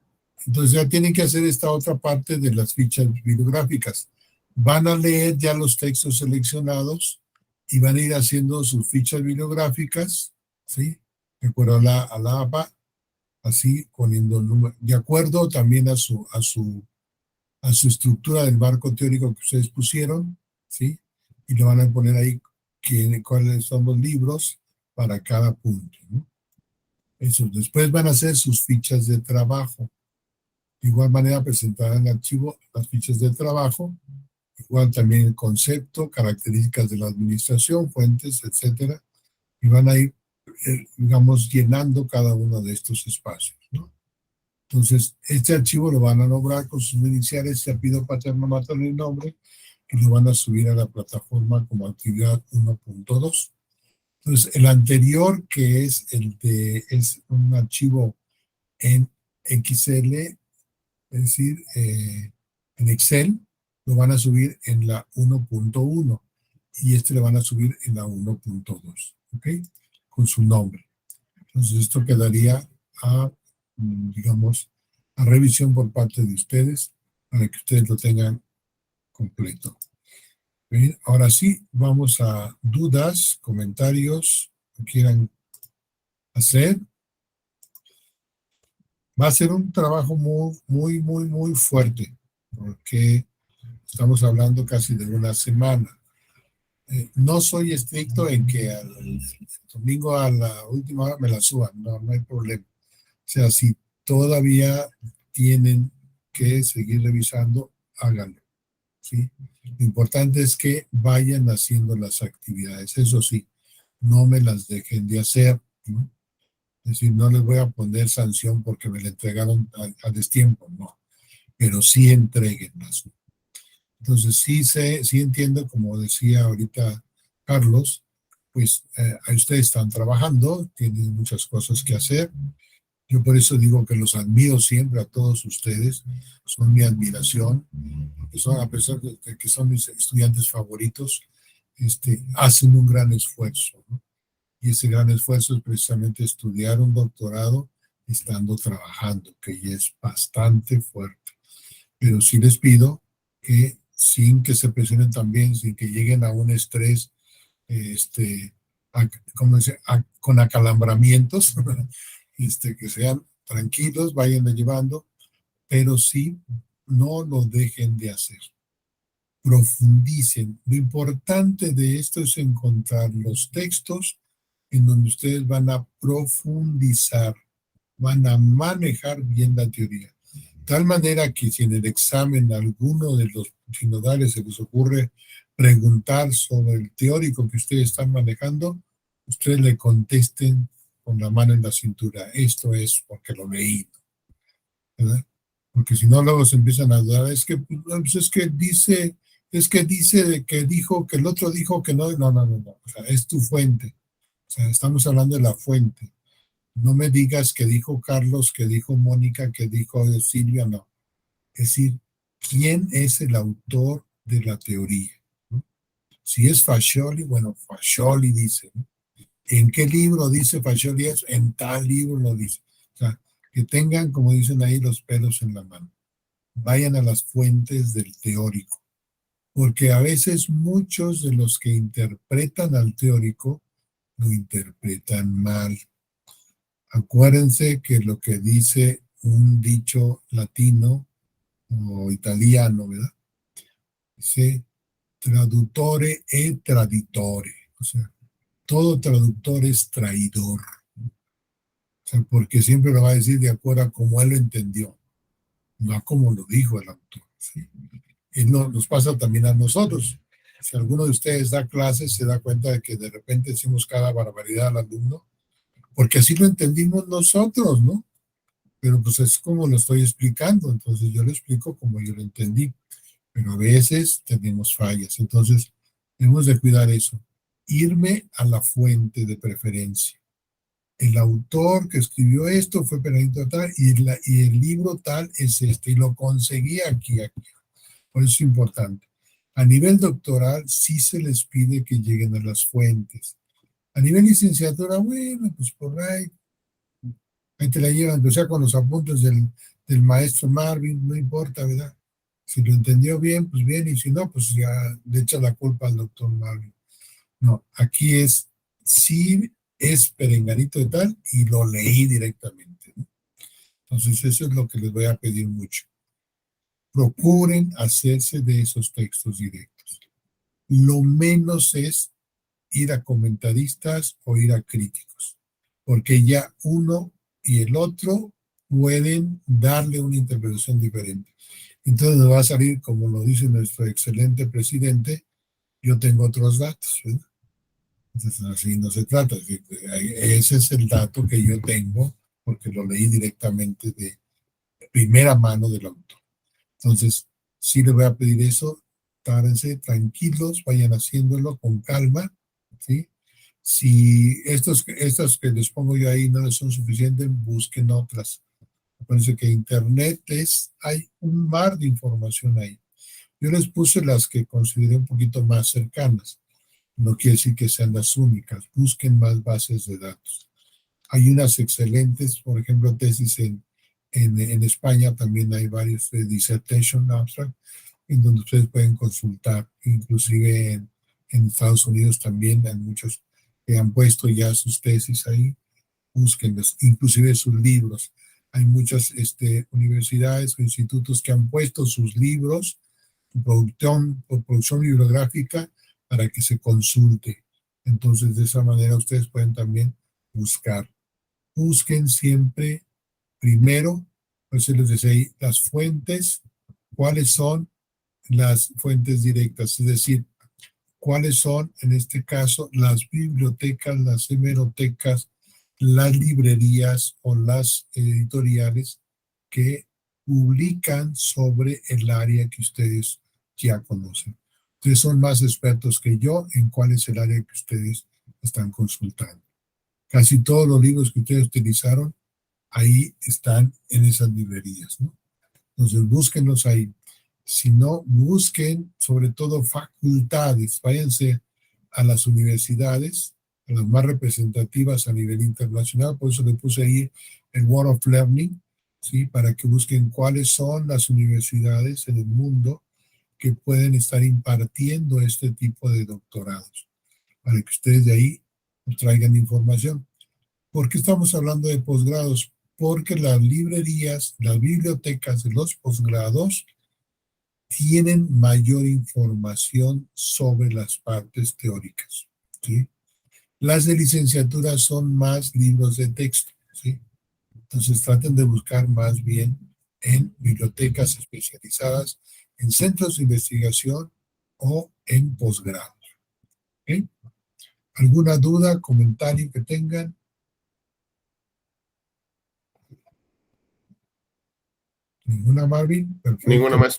Entonces ya tienen que hacer esta otra parte de las fichas bibliográficas. Van a leer ya los textos seleccionados y van a ir haciendo sus fichas bibliográficas, ¿sí? De acuerdo a la APA, así poniendo el número, de acuerdo también a su estructura del marco teórico que ustedes pusieron, ¿sí? Y le van a poner ahí cuáles son los libros para cada punto, ¿no? Eso. Después van a hacer sus fichas de trabajo. De igual manera presentarán en archivo las fichas de trabajo, igual también el concepto, características de la administración, fuentes, etcétera, y van a ir, digamos, llenando cada uno de estos espacios, ¿no? Entonces, este archivo lo van a nombrar con sus iniciales, apellido paterno, materno y nombre, y lo van a subir a la plataforma como actividad 1.2. Entonces, el anterior, que es es un archivo en XL, es decir, en Excel, lo van a subir en la 1.1 y este lo van a subir en la 1.2, ¿ok? Con su nombre. Entonces esto quedaría digamos, a revisión por parte de ustedes para que ustedes lo tengan completo. Bien, ahora sí, vamos a dudas, comentarios que quieran hacer. Va a ser un trabajo muy fuerte, porque estamos hablando casi de una semana. No soy estricto en que el domingo a la última hora me la suban, no hay problema. O sea, si todavía tienen que seguir revisando, háganlo, ¿sí? Lo importante es que vayan haciendo las actividades. Eso sí, no me las dejen de hacer, ¿no? Es decir, no les voy a poner sanción porque me la entregaron a destiempo, no. Pero sí entréguenlas. Entonces sí entiendo, como decía ahorita Carlos, pues ustedes están trabajando, tienen muchas cosas que hacer. Yo por eso digo que los admiro siempre a todos ustedes, son mi admiración, porque son, a pesar de que son mis estudiantes favoritos, hacen un gran esfuerzo, ¿no? Y ese gran esfuerzo es precisamente estudiar un doctorado estando trabajando, que ya es bastante fuerte. Pero sí les pido que sin que se presionen también, sin que lleguen a un estrés, con acalambramientos, que sean tranquilos, vayan llevando, pero sí no lo dejen de hacer. Profundicen. Lo importante de esto es encontrar los textos en donde ustedes van a profundizar, van a manejar bien la teoría. Tal manera que si en el examen alguno de los sinodales se les ocurre preguntar sobre el teórico que ustedes están manejando, ustedes le contesten con la mano en la cintura. Esto es porque lo leí, ¿verdad? Porque si no, luego se empiezan a dudar. Es que dice es que dice de que dijo, que el otro dijo que no, no, no, no, no. O sea, es tu fuente. O sea, estamos hablando de la fuente. No me digas que dijo Carlos, que dijo Mónica, que dijo Silvia, no. Es decir, ¿quién es el autor de la teoría? ¿No? Si es Fascioli, bueno, Fascioli dice, ¿no? ¿En qué libro dice Fascioli eso? En tal libro lo dice. O sea, que tengan, como dicen ahí, los pelos en la mano. Vayan a las fuentes del teórico, porque a veces muchos de los que interpretan al teórico lo interpretan mal. Acuérdense que lo que dice un dicho latino o italiano, ¿verdad? Dice traduttore e traditore. O sea, todo traductor es traidor. O sea, porque siempre lo va a decir de acuerdo a cómo él lo entendió, no a cómo lo dijo el autor. ¿Sí? Y nos pasa también a nosotros. Si alguno de ustedes da clases, se da cuenta de que de repente decimos cada barbaridad al alumno, porque así lo entendimos nosotros, ¿no? Pero pues es como lo estoy explicando, entonces yo lo explico como yo lo entendí, pero a veces tenemos fallas, entonces debemos de cuidar eso. Irme a la fuente de preferencia. El autor que escribió esto fue Perenito tal y el libro tal es este, y lo conseguí aquí, aquí. Por eso es importante. A nivel doctoral sí se les pide que lleguen a las fuentes. A nivel licenciatura, bueno, pues por ahí te la llevan, o sea, con los apuntes del maestro Marvin, no importa, ¿verdad? Si lo entendió bien, pues bien, y si no, pues ya le echa la culpa al doctor Marvin. No, aquí es, sí es Perenganito de tal, y lo leí directamente, ¿no? Entonces, eso es lo que les voy a pedir mucho. Procuren hacerse de esos textos directos. Lo menos es ir a comentaristas o ir a críticos, porque ya uno y el otro pueden darle una interpretación diferente. Entonces nos va a salir, como lo dice nuestro excelente presidente, yo tengo otros datos, ¿verdad? Entonces así no se trata, ese es el dato que yo tengo porque lo leí directamente de primera mano del autor. Entonces, sí les voy a pedir eso, tárense tranquilos, vayan haciéndolo con calma, ¿sí? Si estos que les pongo yo ahí no les son suficientes, busquen otras. Me parece que Internet hay un mar de información ahí. Yo les puse las que consideré un poquito más cercanas. No quiere decir que sean las únicas. Busquen más bases de datos. Hay unas excelentes, por ejemplo, tesis en España, también hay varios de dissertation abstract, en donde ustedes pueden consultar, inclusive en Estados Unidos también hay muchos que han puesto ya sus tesis ahí, búsquenlos, inclusive sus libros. Hay muchas universidades o institutos que han puesto sus libros por producción bibliográfica para que se consulte. Entonces, de esa manera ustedes pueden también buscar. Busquen siempre primero, pues se les decía ahí, las fuentes, cuáles son las fuentes directas, es decir, cuáles son, en este caso, las bibliotecas, las hemerotecas, las librerías o las editoriales que publican sobre el área que ustedes ya conocen. Ustedes son más expertos que yo en cuál es el área que ustedes están consultando. Casi todos los libros que ustedes utilizaron, ahí están en esas librerías, ¿no? Entonces, búsquenlos ahí. Si no, busquen sobre todo facultades, váyanse a las universidades, a las más representativas a nivel internacional, por eso le puse ahí el World of Learning, ¿sí? Para que busquen cuáles son las universidades en el mundo que pueden estar impartiendo este tipo de doctorados, para que ustedes de ahí traigan información. ¿Por qué estamos hablando de posgrados? Porque las librerías, las bibliotecas de los posgrados tienen mayor información sobre las partes teóricas, ¿sí? Las de licenciatura son más libros de texto, ¿sí? Entonces traten de buscar más bien en bibliotecas especializadas, en centros de investigación o en posgrados. ¿Okay? ¿Alguna duda, comentario que tengan? ¿Ninguna, Marvin?
Ninguna
Perfecto.
más.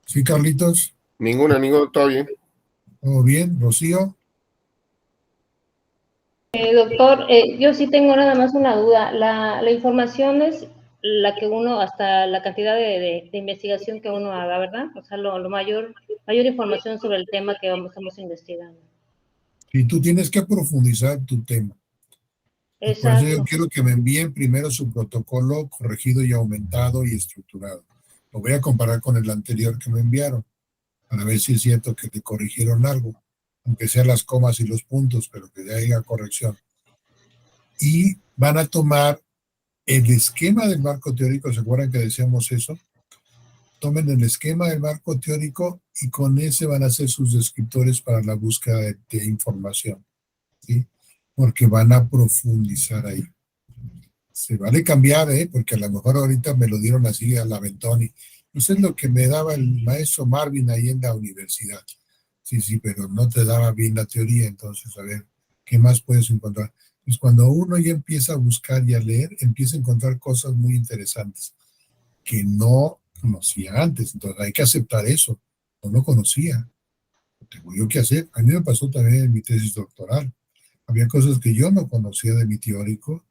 ¿Sí, Carlitos?
Ninguna, todo bien.
¿Todo bien, Rocío?
Doctor, yo sí tengo nada más una duda. La información es la que uno, hasta la cantidad de investigación que uno haga, ¿verdad? O sea, lo mayor información sobre el tema que estamos investigando.
Si tú tienes que profundizar tu tema. Por eso yo
Exacto.
quiero que me envíen primero su protocolo corregido y aumentado y estructurado. Lo voy a comparar con el anterior que me enviaron, para ver si es cierto que te corrigieron algo, aunque sean las comas y los puntos, pero que ya haya corrección. Y van a tomar el esquema del marco teórico, ¿se acuerdan que decíamos eso? Tomen el esquema del marco teórico y con ese van a ser sus descriptores para la búsqueda de información, ¿sí? Porque van a profundizar ahí. Se vale cambiar, porque a lo mejor ahorita me lo dieron así al aventón y eso es lo que me daba el maestro Marvin ahí en la universidad. Sí, sí, pero no te daba bien la teoría, entonces a ver, ¿qué más puedes encontrar? Pues cuando uno ya empieza a buscar y a leer, empieza a encontrar cosas muy interesantes que no conocía antes, entonces hay que aceptar eso, no lo conocía, tengo yo que hacer. A mí me pasó también en mi tesis doctoral, había cosas que yo no conocía de mi teórico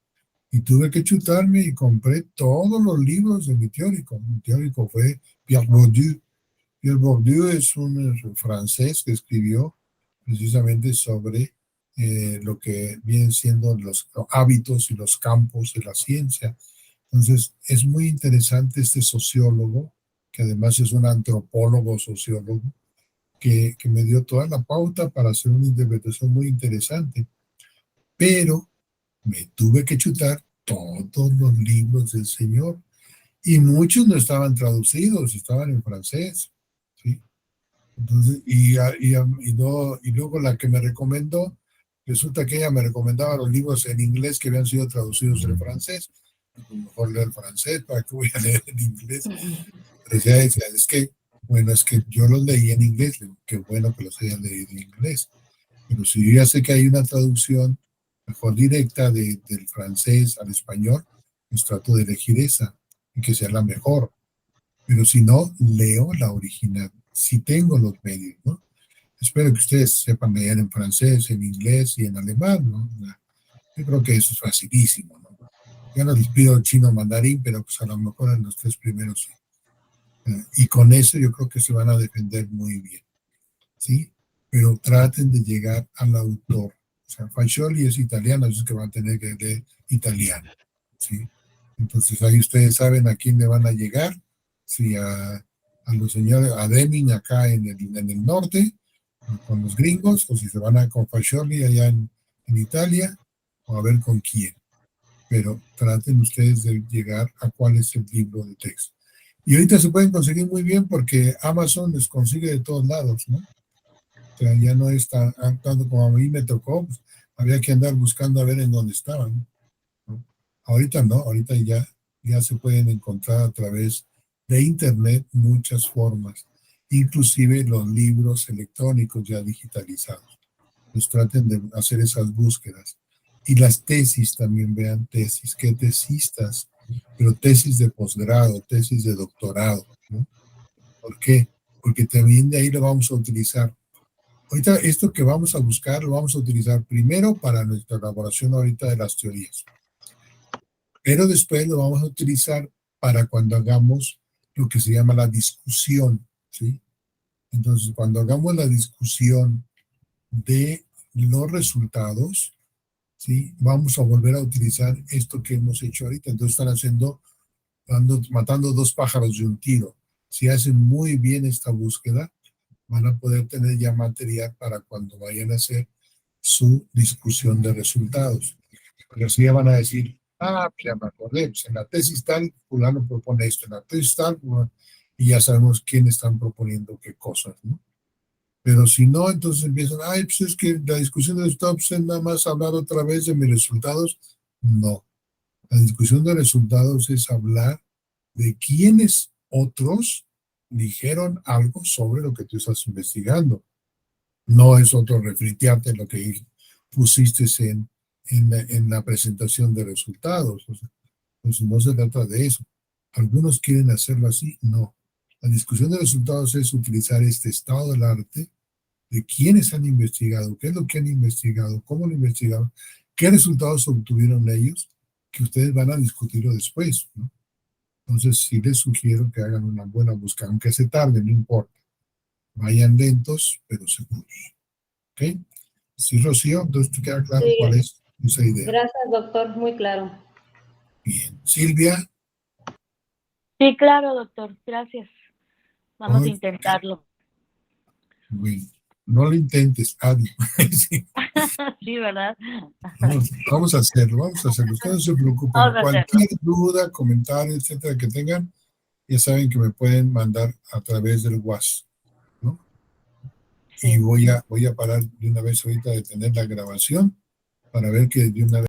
y tuve que chutarme y compré todos los libros de mi teórico. Mi teórico fue Pierre Bourdieu. Pierre Bourdieu es un francés que escribió precisamente sobre lo que vienen siendo los hábitos y los campos de la ciencia. Entonces, es muy interesante este sociólogo, que además es un antropólogo sociólogo, que me dio toda la pauta para hacer una interpretación muy interesante. Pero me tuve que chutar todos los libros del señor y muchos no estaban traducidos, estaban en francés, ¿sí? Entonces, y luego la que me recomendó, resulta que ella me recomendaba los libros en inglés que habían sido traducidos en francés. Pues mejor leer francés, ¿para qué voy a leer en inglés? Pero ella decía, es que, bueno, es que yo los leí en inglés, qué bueno que los hayan leído en inglés. Pero si yo ya sé que hay una traducción mejor directa del francés al español, pues trato de elegir esa y que sea la mejor. Pero si no, leo la original, si tengo los medios, ¿no? Espero que ustedes sepan leer en francés, en inglés y en alemán, ¿no? Yo creo que eso es facilísimo, ¿no? Yo no les pido el chino mandarín, pero pues a lo mejor en los tres primeros sí. Y con eso yo creo que se van a defender muy bien, ¿sí? Pero traten de llegar al autor. O sea, Fascioli es italiano, así que van a tener que leer italiano, ¿sí? Entonces ahí ustedes saben a quién le van a llegar, si a los señores, a Deming acá en el norte, con los gringos, o si se van a con Fascioli allá en Italia, o a ver con quién. Pero traten ustedes de llegar a cuál es el libro de texto. Y ahorita se pueden conseguir muy bien porque Amazon les consigue de todos lados, ¿no? O sea, ya no es tanto como a mí me tocó, pues, había que andar buscando a ver en dónde estaban, ¿no? Ahorita no, ahorita ya se pueden encontrar a través de internet muchas formas, inclusive los libros electrónicos ya digitalizados. Pues traten de hacer esas búsquedas. Y las tesis también, vean tesis, qué tesistas, pero tesis de posgrado, tesis de doctorado, ¿no? ¿Por qué? Porque también de ahí lo vamos a utilizar. Ahorita esto que vamos a buscar lo vamos a utilizar primero para nuestra elaboración ahorita de las teorías, pero después lo vamos a utilizar para cuando hagamos lo que se llama la discusión, ¿sí? Entonces, cuando hagamos la discusión de los resultados, ¿sí? Vamos a volver a utilizar esto que hemos hecho ahorita. Entonces están matando dos pájaros de un tiro. Si hacen muy bien esta búsqueda, van a poder tener ya material para cuando vayan a hacer su discusión de resultados. Pero si ya van a decir, pues ya me acordé, pues en la tesis tal, fulano propone esto, en la tesis tal, y ya sabemos quién están proponiendo qué cosas, ¿no? Pero si no, entonces empiezan, pues es que la discusión de resultados pues es nada más hablar otra vez de mis resultados. No, la discusión de resultados es hablar de quiénes otros dijeron algo sobre lo que tú estás investigando. No es otro refritearte lo que pusiste en la presentación de resultados. O sea, pues no se trata de eso. Algunos quieren hacerlo así, no. La discusión de resultados es utilizar este estado del arte de quiénes han investigado, qué es lo que han investigado, cómo lo investigaron, qué resultados obtuvieron ellos, que ustedes van a discutirlo después, ¿no? Entonces, sí les sugiero que hagan una buena búsqueda, aunque se tarde, no importa. Vayan lentos, pero seguros. ¿Ok? Sí, Rocío, entonces te queda claro
Sí.
cuál es esa idea.
Gracias, doctor, muy claro.
Bien. Silvia,
Sí, claro, doctor. Gracias. Vamos a
Ay.
intentarlo.
bueno, no lo intentes, hazlo. Sí,
Sí, ¿verdad?
vamos a hacerlo. Ustedes no se preocupen.
Vamos a hacerlo.
Cualquier duda, comentario, etcétera, que tengan, ya saben que me pueden mandar a través del WhatsApp, ¿no?
Sí.
Y voy a parar de una vez ahorita de tener la grabación para ver que de una vez